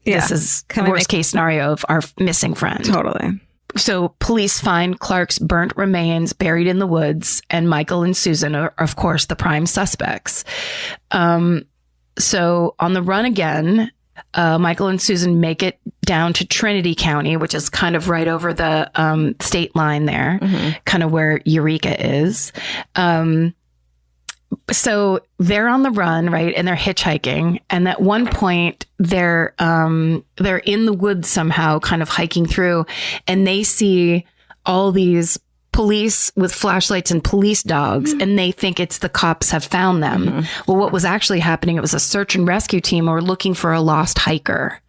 this is the worst case scenario of our missing friend. Totally. So police find Clark's burnt remains buried in the woods, and Michael and Susan are, of course, the prime suspects. So on the run again, Michael and Susan make it down to Trinity County, which is kind of right over the state line there, kind of where Eureka is. So they're on the run, right? And they're hitchhiking. And at one point they're in the woods somehow, kind of hiking through, and they see all these police with flashlights and police dogs, and they think it's the cops have found them. Well, what was actually happening, it was a search and rescue team who were looking for a lost hiker.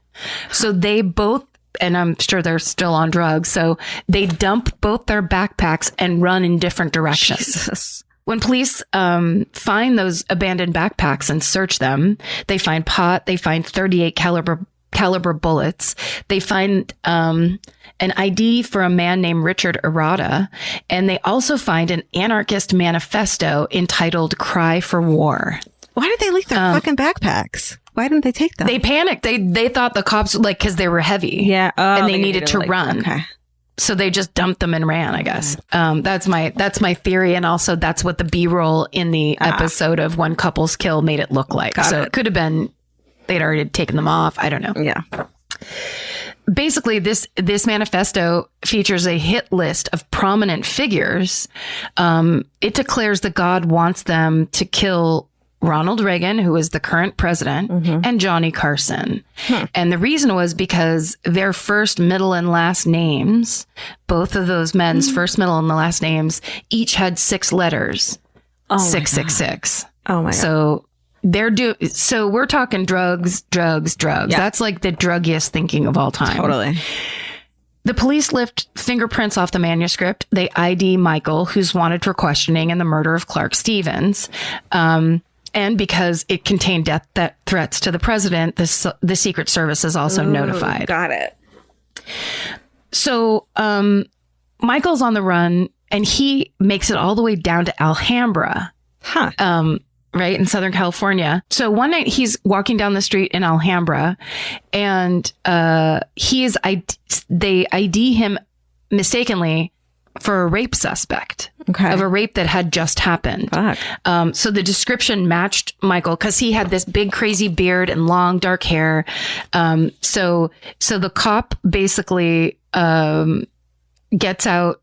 So they both, and I'm sure they're still on drugs, so they dump both their backpacks and run in different directions. Jesus. When police find those abandoned backpacks and search them, they find pot, they find 38 caliber bullets, they find an ID for a man named Richard Arata, and they also find an anarchist manifesto entitled "Cry for War." Why did they leave their fucking backpacks? Why didn't they take them? They panicked. They thought the cops, because they were heavy, and they needed to run. Okay. So they just dumped them and ran, I guess. That's my theory. And also that's what the B-roll in the episode of When Couples Kill made it look like. It could have been they'd already taken them off. I don't know. Yeah. Basically, this manifesto features a hit list of prominent figures. It declares that God wants them to kill Ronald Reagan, who is the current president, and Johnny Carson. And the reason was because their first, middle, and last names, both of those men's first, middle, and the last names, each had 6 letters. 666. Oh my God. So we're talking drugs. Yeah. That's like the druggiest thinking of all time. Totally. The police lift fingerprints off the manuscript. They ID Michael, who's wanted for questioning in the murder of Clark Stevens. And because it contained death threats to the president, the Secret Service is also notified. Got it. So Michael's on the run, and he makes it all the way down to Alhambra, right in Southern California. So one night he's walking down the street in Alhambra, and they ID him mistakenly for a rape suspect Okay. of a rape that had just happened. Fuck. So the description matched Michael because he had this big crazy beard and long dark hair. So the cop basically gets out.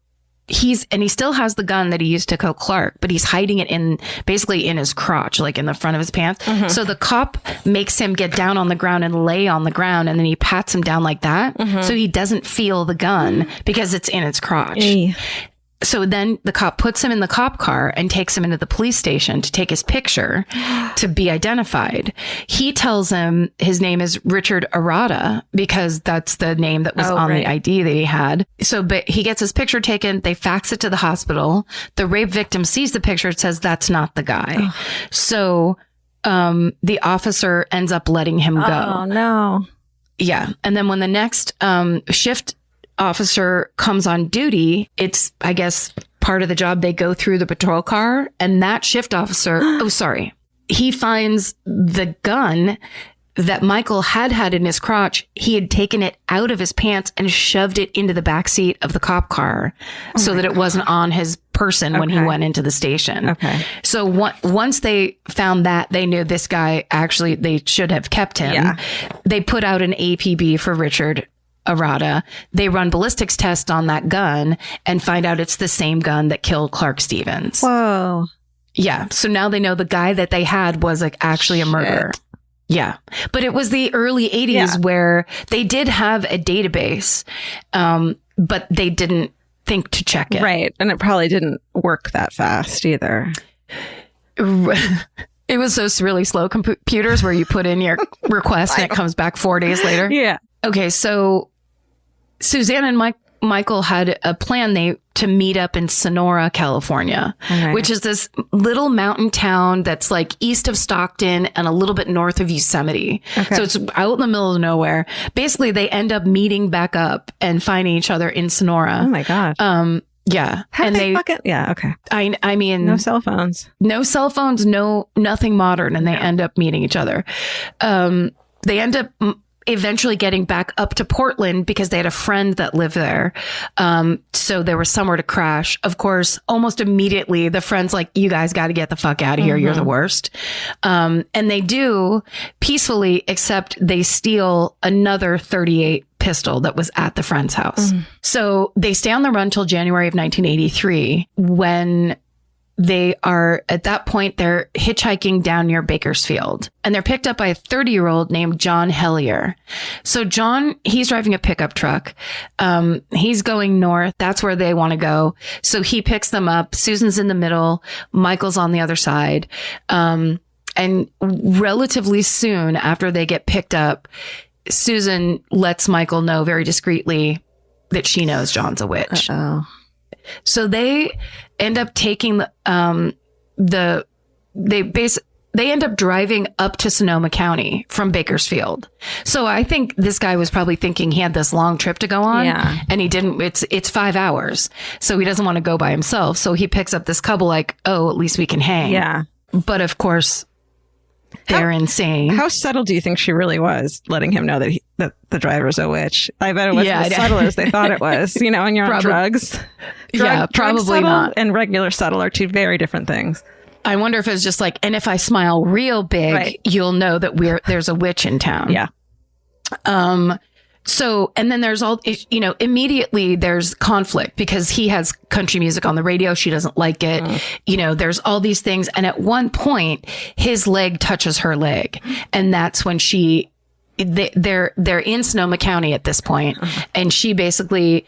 He still has the gun that he used to kill Clark, but he's hiding it basically in his crotch, like in the front of his pants. Mm-hmm. So the cop makes him get down on the ground and lay on the ground, and then he pats him down like that. Mm-hmm. So he doesn't feel the gun because it's in his crotch. So then the cop puts him in the cop car and takes him into the police station to take his picture to be identified. He tells him his name is Richard Arata because that's the name that was on the ID that he had. So, but he gets his picture taken. They fax it to the hospital. The rape victim sees the picture. It says that's not the guy. So, the officer ends up letting him go. Oh no. Yeah. And then when the next, shift officer comes on duty, it's, I guess, part of the job. They go through the patrol car, and that shift officer, he finds the gun that Michael had in his crotch. He had taken it out of his pants and shoved it into the backseat of the cop car so that it wasn't on his person when he went into the station. Okay. So once they found that, they knew this guy, actually, they should have kept him. Yeah. They put out an APB for Richard Arata. They run ballistics tests on that gun and find out it's the same gun that killed Clark Stevens. Whoa. Yeah. So now they know the guy that they had was like actually a murderer. Yeah. But it was the early 80s where they did have a database, but they didn't think to check it. Right. And it probably didn't work that fast either. It was those really slow computers where you put in your request and it comes back 4 days later. Yeah. Okay. So Suzanne and Michael had a plan to meet up in Sonora, California, which is this little mountain town that's like east of Stockton and a little bit north of Yosemite. Okay. So it's out in the middle of nowhere. Basically, they end up meeting back up and finding each other in Sonora. Oh my God. Yeah. How did they fucking... Yeah, okay. I mean... No cell phones. No cell phones, nothing modern, and they end up meeting each other. They end up eventually getting back up to Portland because they had a friend that lived there. So there was somewhere to crash. Of course, almost immediately, the friend's like, you guys got to get the fuck out of here. You're the worst. And they do peacefully, except they steal another .38 pistol that was at the friend's house. So they stay on the run till January of 1983 when they are, at that point, they're hitchhiking down near Bakersfield, and they're picked up by a 30-year-old named John Hellier. So John, he's driving a pickup truck. He's going north. That's where they want to go. So he picks them up. Susan's in the middle. Michael's on the other side. And relatively soon after they get picked up, Susan lets Michael know very discreetly that she knows John's a witch. Uh-oh. So they end up taking they end up driving up to Sonoma County from Bakersfield. So I think this guy was probably thinking he had this long trip to go on, and he didn't. It's 5 hours, so he doesn't want to go by himself. So he picks up this couple, like, oh, at least we can hang. Yeah, but of course, they're insane. How subtle do you think she really was, letting him know that the driver's a witch? I bet it wasn't as subtle as they thought it was. You know, when you're on drugs. Probably not. And regular subtle are two very different things. I wonder if it's just like, and if I smile real big, you'll know that there's a witch in town. Yeah. So, and then there's immediately there's conflict because he has country music on the radio. She doesn't like it. There's all these things. And at one point, his leg touches her leg. And that's when they're in Sonoma County at this point, and she basically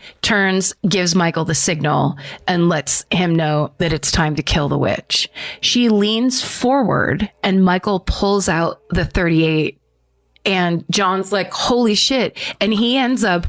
gives Michael the signal and lets him know that it's time to kill the witch. She leans forward and Michael pulls out the .38. And John's like, holy shit. And he ends up,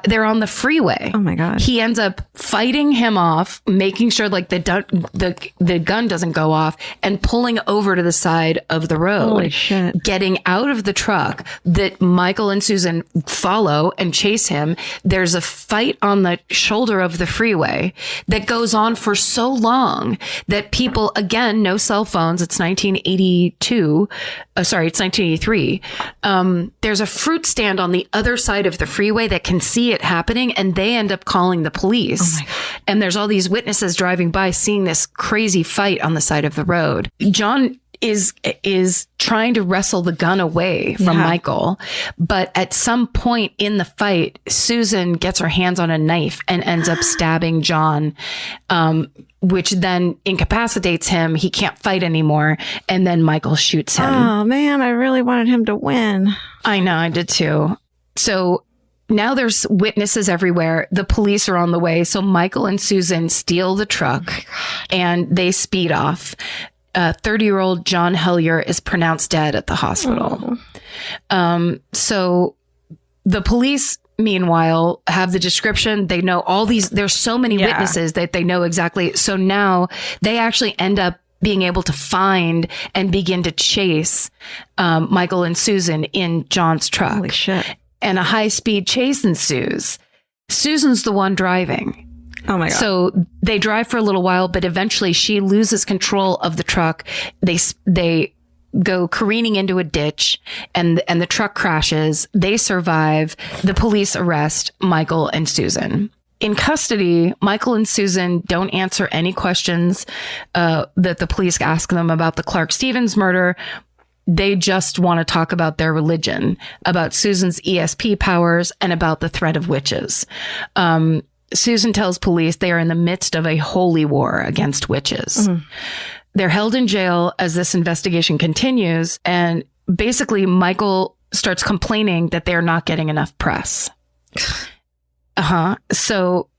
they're on the freeway. Oh my God. He ends up fighting him off, making sure like the gun doesn't go off, and pulling over to the side of the road. Holy shit. Getting out of the truck that Michael and Susan follow and chase him. There's a fight on the shoulder of the freeway that goes on for so long that people, again, no cell phones. It's 1982. It's 1983. There's a fruit stand on the other side of the freeway that can see it happening, and they end up calling the police. And there's all these witnesses driving by seeing this crazy fight on the side of the road. John is trying to wrestle the gun away from Michael. But at some point in the fight, Susan gets her hands on a knife and ends up stabbing John, which then incapacitates him. He can't fight anymore. And then Michael shoots him. Oh, man, I really wanted him to win. I know, I did too. So now there's witnesses everywhere. The police are on the way. So Michael and Susan steal the truck and they speed off. 30-year-old John Hellier is pronounced dead at the hospital. So the police, meanwhile, have the description. They know all these. There's so many witnesses that they know exactly. So now they actually end up being able to find and begin to chase Michael and Susan in John's truck. Holy shit. And a high-speed chase ensues. Susan's the one driving. Oh my God. So they drive for a little while, but eventually she loses control of the truck. They go careening into a ditch and the truck crashes. They survive. The police arrest Michael and Susan. In custody, Michael and Susan don't answer any questions that the police ask them about the Clark Stevens murder. They just want to talk about their religion, about Susan's ESP powers, and about the threat of witches. Susan tells police they are in the midst of a holy war against witches. They're held in jail as this investigation continues. And basically, Michael starts complaining that they're not getting enough press. So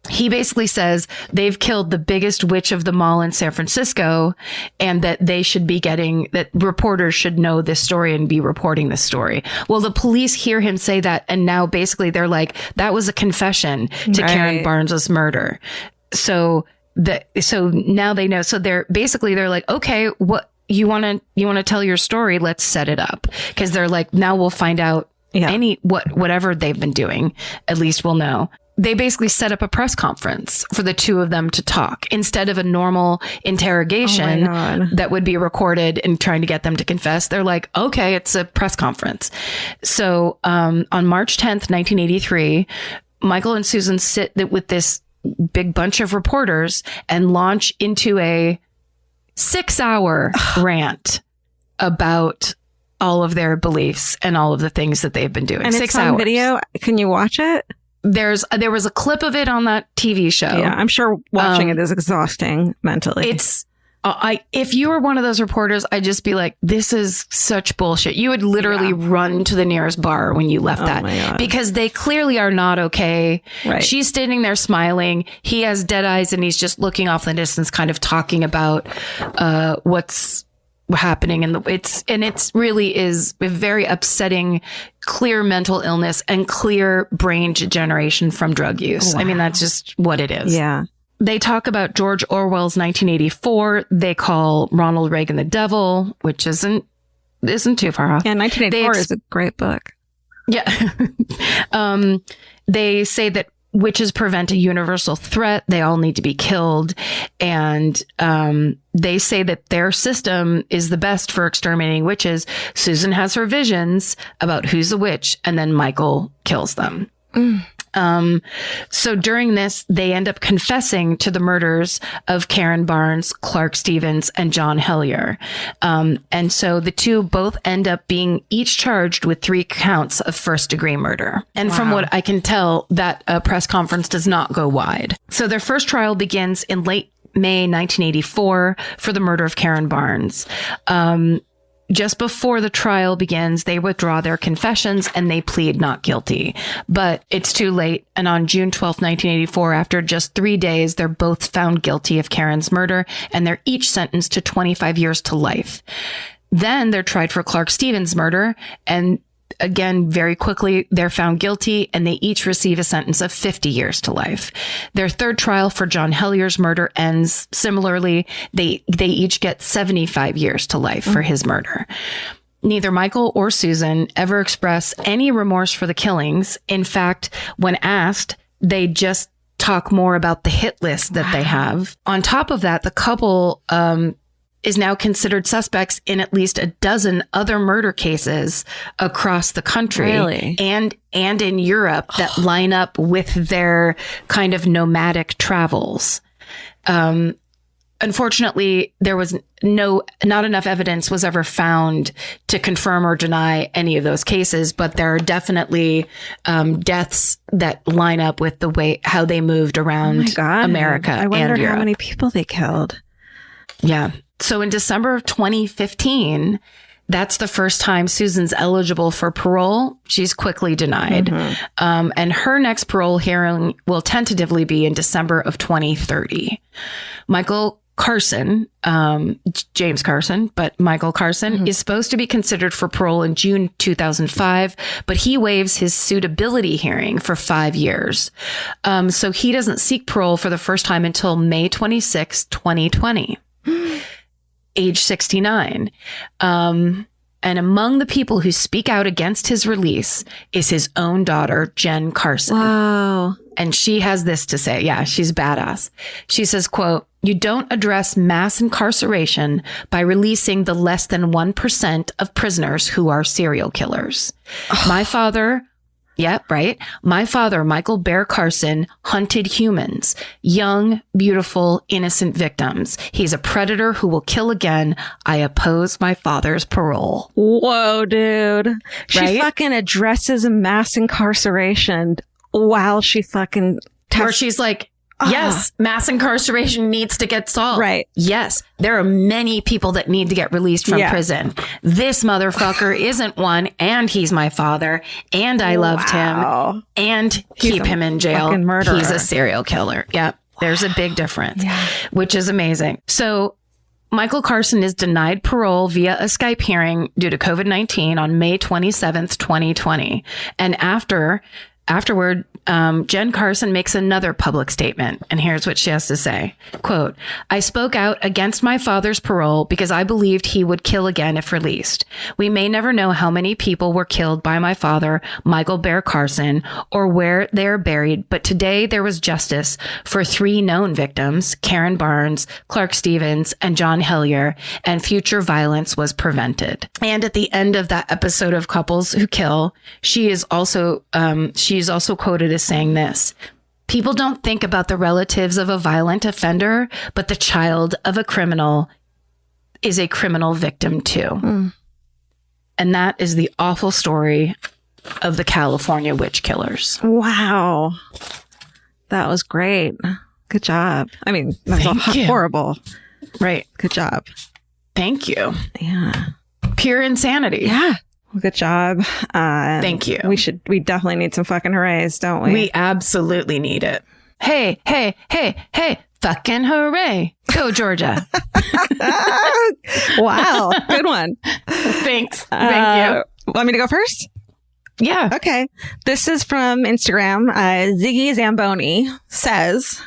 he basically says they've killed the biggest witch of them all in San Francisco and that they should be that reporters should know this story and be reporting this story. Well, the police hear him say that. And now basically they're like, that was a confession to Karen Barnes's murder. So now they know. So they're like, okay, what you want to tell your story? Let's set it up. Cause they're like, now we'll find out whatever they've been doing. At least we'll know. They basically set up a press conference for the two of them to talk instead of a normal interrogation that would be recorded and trying to get them to confess. They're like, okay, it's a press conference. So on March 10th, 1983, Michael and Susan sit with this big bunch of reporters and launch into a 6-hour rant about all of their beliefs and all of the things that they've been doing. And 6 hours. Video. Can you watch it? There was a clip of it on that TV show. Yeah, I'm sure watching it is exhausting mentally. It's if you were one of those reporters, I'd just be like, this is such bullshit. You would literally run to the nearest bar when you left that because they clearly are not okay. Right. She's standing there smiling. He has dead eyes and he's just looking off in the distance, kind of talking about what's happening. And it really is a very upsetting, clear mental illness and clear brain degeneration from drug use. Wow. I mean, that's just what it is. Yeah. They talk about George Orwell's 1984. They call Ronald Reagan the devil, which isn't too far off. Yeah, 1984 is a great book. Yeah. They say that witches present a universal threat. They all need to be killed. And they say that their system is the best for exterminating witches. Susan has her visions about who's a witch, and then Michael kills them. So during this, they end up confessing to the murders of Karen Barnes, Clark Stevens, and John Hellier. And so the two both end up being each charged with 3 counts of first-degree murder. And from what I can tell, that press conference does not go wide. So their first trial begins in late May 1984 for the murder of Karen Barnes. Just before the trial begins, they withdraw their confessions and they plead not guilty. But it's too late. And on June 12th, 1984, after just 3 days, they're both found guilty of Karen's murder, and they're each sentenced to 25 years to life. Then they're tried for Clark Stevens' murder, and again, very quickly, they're found guilty, and they each receive a sentence of 50 years to life. Their third trial for John Hellier's murder ends similarly. They each get 75 years to life for his murder. Neither Michael or Susan ever express any remorse for the killings. In fact, when asked, they just talk more about the hit list that they have. On top of that, the couple is now considered suspects in at least a dozen other murder cases across the country. Really? And in Europe that line up with their kind of nomadic travels. Unfortunately, there was not enough evidence was ever found to confirm or deny any of those cases, but there are definitely deaths that line up with the way how they moved around America I wonder and Europe. how many people they killed. Yeah. So in December of 2015, that's the first time Susan's eligible for parole. She's quickly denied. And her next parole hearing will tentatively be in December of 2030. Michael Carson, James Carson, but Michael Carson is supposed to be considered for parole in June 2005, but he waives his suitability hearing for 5 years. So he doesn't seek parole for the first time until May 26, 2020. Age 69. And among the people who speak out against his release is his own daughter, Jen Carson. Wow. And she has this to say. Yeah, she's badass. She says, quote, "You don't address mass incarceration by releasing the less than 1% of prisoners who are serial killers. My father... Yeah, right. My father, Michael Bear Carson, hunted humans, young, beautiful, innocent victims. He's a predator who will kill again. I oppose my father's parole." Whoa, dude. She Right? fucking addresses mass incarceration while she fucking... Where she's like, yes, mass incarceration needs to get solved. Right. Yes, there are many people that need to get released from prison. This motherfucker isn't one, and he's my father, and I loved him, and keep him in jail. fucking murderer. He's a serial killer. Yep. There's a big difference, which is amazing. So Michael Carson is denied parole via a Skype hearing due to COVID-19 on May 27th, 2020. And afterward, Jen Carson makes another public statement, and here's what she has to say. Quote, "I spoke out against my father's parole because I believed he would kill again if released. We may never know how many people were killed by my father, Michael Bear Carson, or where they are buried, but today there was justice for 3 known victims, Karen Barnes, Clark Stevens, and John Hellier, and future violence was prevented." And at the end of that episode of Couples Who Kill, she is also quoted as saying this: "People don't think about the relatives of a violent offender, but the child of a criminal is a criminal victim too." And that is the awful story of the California witch killers. Wow. That was great. Good job. I mean, that's Thank you. horrible. Right. Good job. Thank you. Yeah. Pure insanity. Yeah. Well, good job. Thank you. We definitely need some fucking hoorays, don't we? We absolutely need it. Hey, hey, hey, hey, fucking hooray. Go, Georgia. Wow. Good one. Thanks. Thank you. Want me to go first? Yeah. Okay. This is from Instagram. Ziggy Zamboni says,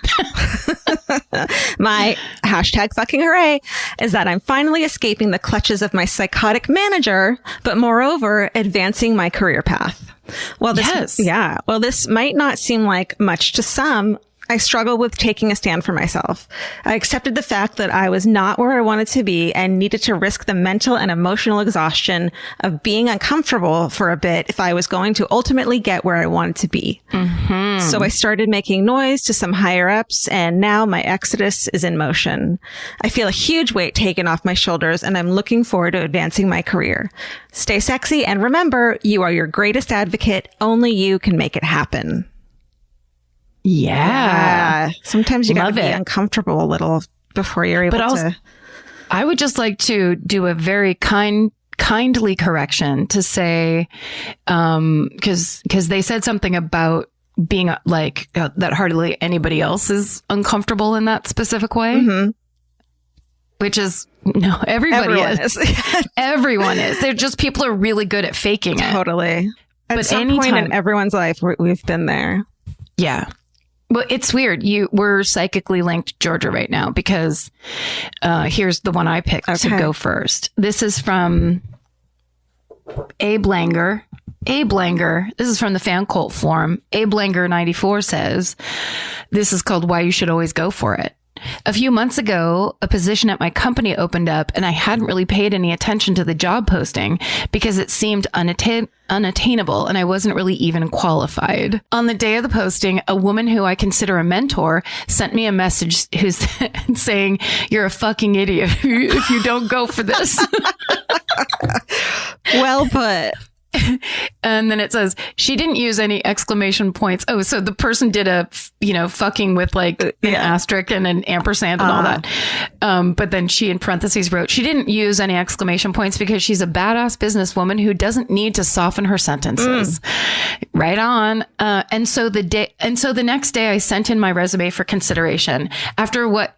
my hashtag fucking hooray is that I'm finally escaping the clutches of my psychotic manager, but moreover, advancing my career path. Well, this might not seem like much to some. I struggle with taking a stand for myself. I accepted the fact that I was not where I wanted to be and needed to risk the mental and emotional exhaustion of being uncomfortable for a bit if I was going to ultimately get where I wanted to be. So I started making noise to some higher ups, and now my exodus is in motion. I feel a huge weight taken off my shoulders, and I'm looking forward to advancing my career. Stay sexy, and remember, you are your greatest advocate. Only you can make it happen. Yeah. Sometimes you gotta Love be it. uncomfortable a little before you're able to. I would just like to do a very kindly correction to say, because they said something about being like that hardly anybody else is uncomfortable in that specific way, which is no, everybody is. Everyone is. They're just people are really good at faking it. Totally. At But some point in everyone's life, we've been there. Yeah. Well, it's weird. We're psychically linked, Georgia, right now, because here's the one I picked to go first. This is from Abe Langer. Abe Langer, this is from the Fan Cult Forum. Abe Langer 94 says, this is called Why You Should Always Go For It. A few months ago, a position at my company opened up and I hadn't really paid any attention to the job posting because it seemed unattainable and I wasn't really even qualified. On the day of the posting, a woman who I consider a mentor sent me a message who's saying, "You're a fucking idiot if you don't go for this." Well put. And then it says she didn't use any exclamation points. Oh, so the person did a, fucking with like an asterisk and an ampersand and all that. But then she in parentheses wrote, she didn't use any exclamation points because she's a badass businesswoman who doesn't need to soften her sentences. Right on. And so the next day I sent in my resume for consideration after what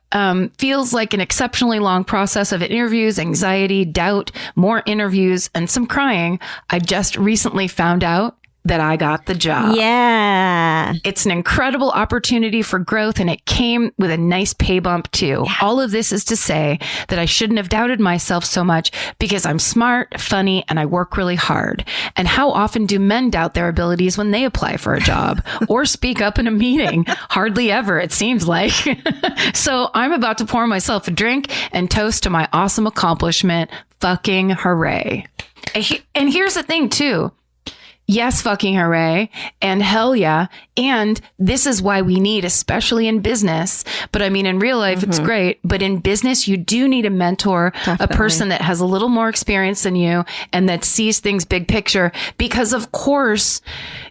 feels like an exceptionally long process of interviews, anxiety, doubt, more interviews, and some crying. I just recently found out that I got the job. Yeah. It's an incredible opportunity for growth, and it came with a nice pay bump too. Yeah. All of this is to say that I shouldn't have doubted myself so much because I'm smart, funny, and I work really hard. And how often do men doubt their abilities when they apply for a job or speak up in a meeting? Hardly ever, it seems like. So I'm about to pour myself a drink and toast to my awesome accomplishment. Fucking hooray. And here's the thing too. Yes, fucking hooray. And hell yeah. And this is why we need, especially in business. But I mean, in real life, it's great. But in business, you do need a mentor, a person that has a little more experience than you and that sees things big picture. Because of course,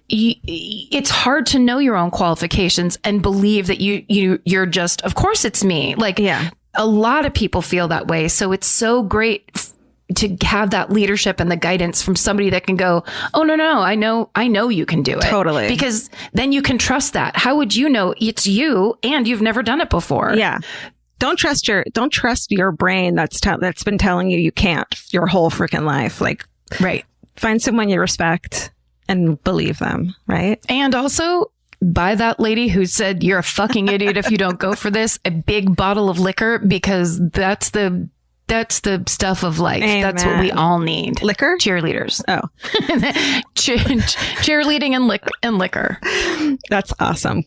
it's hard to know your own qualifications and believe that you're just, of course it's me. Like a lot of people feel that way. So it's so great to have that leadership and the guidance from somebody that can go, "Oh, no, I know you can do it." Totally. Because then you can trust that. How would you know it's you and you've never done it before? Yeah. Don't trust your brain that's been telling you can't your whole freaking life. Like, right. Find someone you respect and believe them. Right. And also, buy that lady who said, "You're a fucking idiot if you don't go for this," a big bottle of liquor, because that's the stuff of life. Amen. That's what we all need. Liquor? Cheerleaders. Oh. Cheerleading and liquor. That's awesome.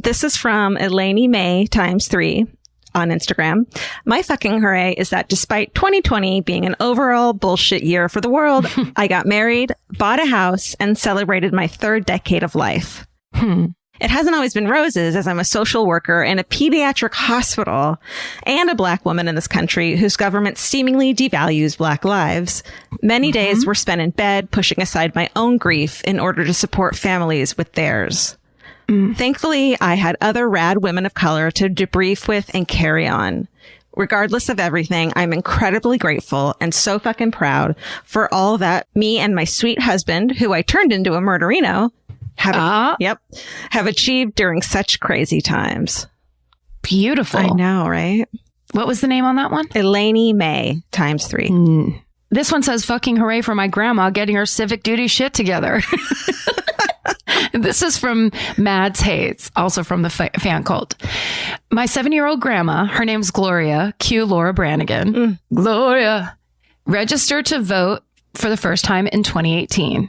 This is from Eleni May ×3 on Instagram. My fucking hooray is that despite 2020 being an overall bullshit year for the world, I got married, bought a house, and celebrated my 3rd decade of life. It hasn't always been roses, as I'm a social worker in a pediatric hospital and a Black woman in this country whose government seemingly devalues Black lives. Many days were spent in bed, pushing aside my own grief in order to support families with theirs. Thankfully, I had other rad women of color to debrief with and carry on. Regardless of everything, I'm incredibly grateful and so fucking proud for all that me and my sweet husband, who I turned into a murderino, have achieved during such crazy times. Beautiful. I know, right? What was the name on that one? Eleni May ×3. This one says, "Fucking hooray for my grandma getting her civic duty shit together." This is from Mads Hayes, also from the fan cult. My 7-year-old grandma, her name's Gloria, cue Laura Branigan. Gloria, registered to vote for the first time in 2018.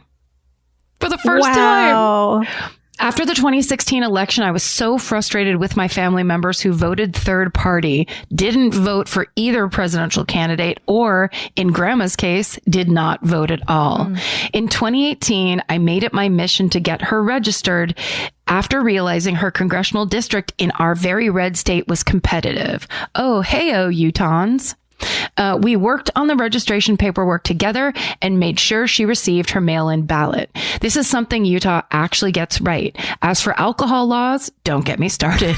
For the first time. After the 2016 election, I was so frustrated with my family members who voted third party, didn't vote for either presidential candidate, or in Grandma's case, did not vote at all. In 2018, I made it my mission to get her registered after realizing her congressional district in our very red state was competitive. Oh, hey-oh, Utahns. We worked on the registration paperwork together and made sure she received her mail-in ballot. This is something Utah actually gets right. As for alcohol laws, don't get me started.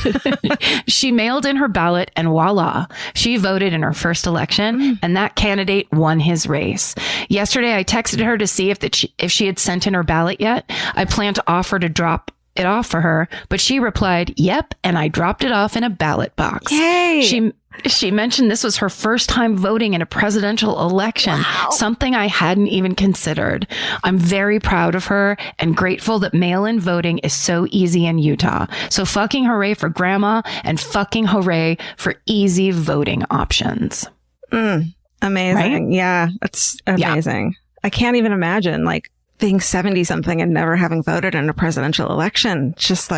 She mailed in her ballot and voila, she voted in her first election and that candidate won his race. Yesterday, I texted her to see if she had sent in her ballot yet. I plan to offer to drop it off for her, but she replied, "Yep," and I dropped it off in a ballot box. Yay! She mentioned this was her first time voting in a presidential election, something I hadn't even considered. I'm very proud of her and grateful that mail-in voting is so easy in Utah. So fucking hooray for Grandma and fucking hooray for easy voting options. Amazing. Right? Yeah, that's amazing. Yeah. I can't even imagine being 70 something and never having voted in a presidential election. Just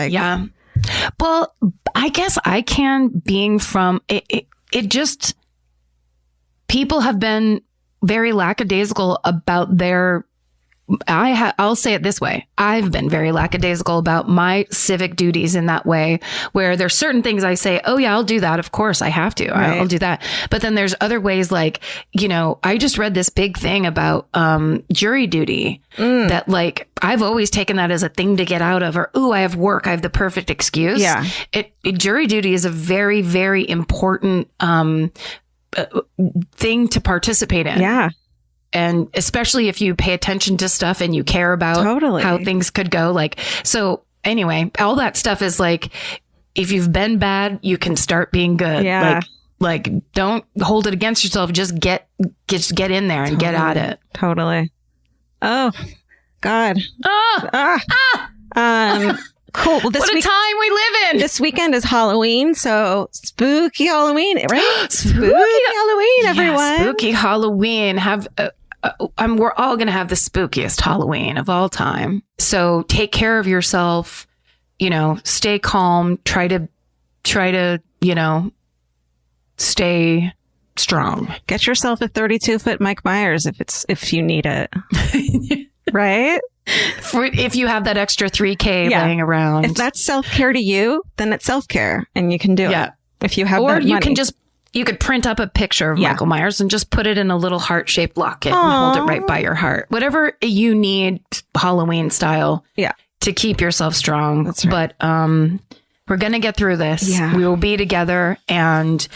Well, I guess I can, being from it just, people have been very lackadaisical about their, I'll say it this way. I've been very lackadaisical about my civic duties in that way, where there's certain things I say, oh yeah, I'll do that. Of course I have to. Right. I'll do that. But then there's other ways, like, you know, I just read this big thing about jury duty that, like, I've always taken that as a thing to get out of, or, ooh, I have work. I have the perfect excuse. Yeah. Jury duty is a very, very important thing to participate in. Yeah. And especially if you pay attention to stuff and you care about how things could go. Like, so anyway, all that stuff is like, if you've been bad, you can start being good. Yeah. Like don't hold it against yourself. Just get in there and get at it. Totally. Oh, God. Cool. Well, What a time we live in. This weekend is Halloween, so spooky Halloween, right? Spooky Halloween, everyone. Yeah, spooky Halloween. We're all going to have the spookiest Halloween of all time. So take care of yourself, you know, stay calm, try to, you know, stay strong. Get yourself a 32-foot Mike Myers if you need it. Right? If you have that extra 3K laying around. If that's self-care to you, then it's self-care and you can do it. If you have or that you money. can just, you could print up a picture of Michael Myers and just put it in a little heart-shaped locket and hold it right by your heart. Whatever you need, Halloween style, to keep yourself strong. That's right. But we're going to get through this. Yeah. We will be together and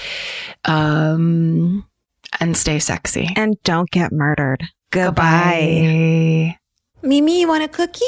stay sexy. And don't get murdered. Goodbye. Mimi, you want a cookie?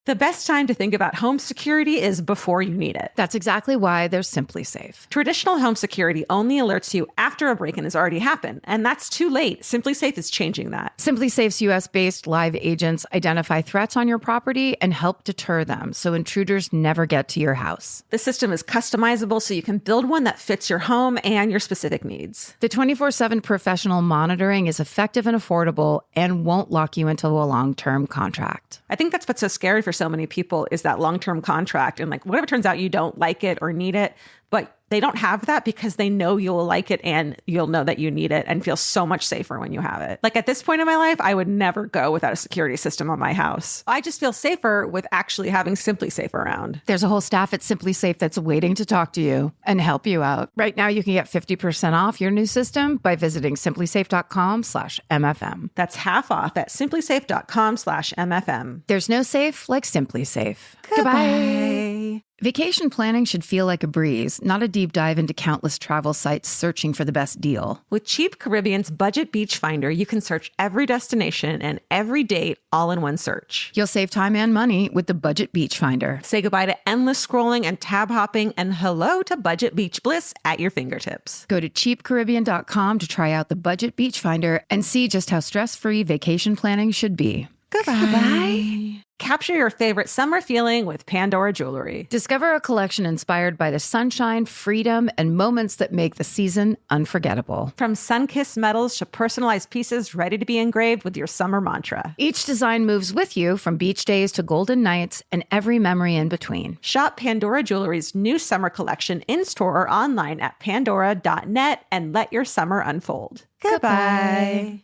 The best time to think about home security is before you need it. That's exactly why they're Simply Safe. Traditional home security only alerts you after a break-in has already happened, and that's too late. Simply Safe is changing that. Simply Safe's US-based live agents identify threats on your property and help deter them so intruders never get to your house. The system is customizable so you can build one that fits your home and your specific needs. The 24/7 professional monitoring is effective and affordable and won't lock you into a long-term contract. I think that's what's so scary for so many people is that long-term contract. And like, what if it turns out you don't like it or need it, but they don't have that because they know you'll like it and you'll know that you need it and feel so much safer when you have it. Like at this point in my life, I would never go without a security system on my house. I just feel safer with actually having Simply Safe around. There's a whole staff at Simply Safe that's waiting to talk to you and help you out. Right now, you can get 50% off your new system by visiting simplysafe.com/MFM. That's half off at simplysafe.com/MFM. There's no safe like Simply Safe. Goodbye. Vacation planning should feel like a breeze, not a deep dive into countless travel sites searching for the best deal. With Cheap Caribbean's Budget Beach Finder, you can search every destination and every date all in one search. You'll save time and money with the Budget Beach Finder. Say goodbye to endless scrolling and tab hopping and hello to Budget Beach Bliss at your fingertips. Go to cheapcaribbean.com to try out the Budget Beach Finder and see just how stress-free vacation planning should be. Goodbye. Capture your favorite summer feeling with Pandora Jewelry. Discover a collection inspired by the sunshine, freedom, and moments that make the season unforgettable. From sun-kissed metals to personalized pieces ready to be engraved with your summer mantra. Each design moves with you from beach days to golden nights and every memory in between. Shop Pandora Jewelry's new summer collection in-store or online at pandora.net and let your summer unfold. Goodbye.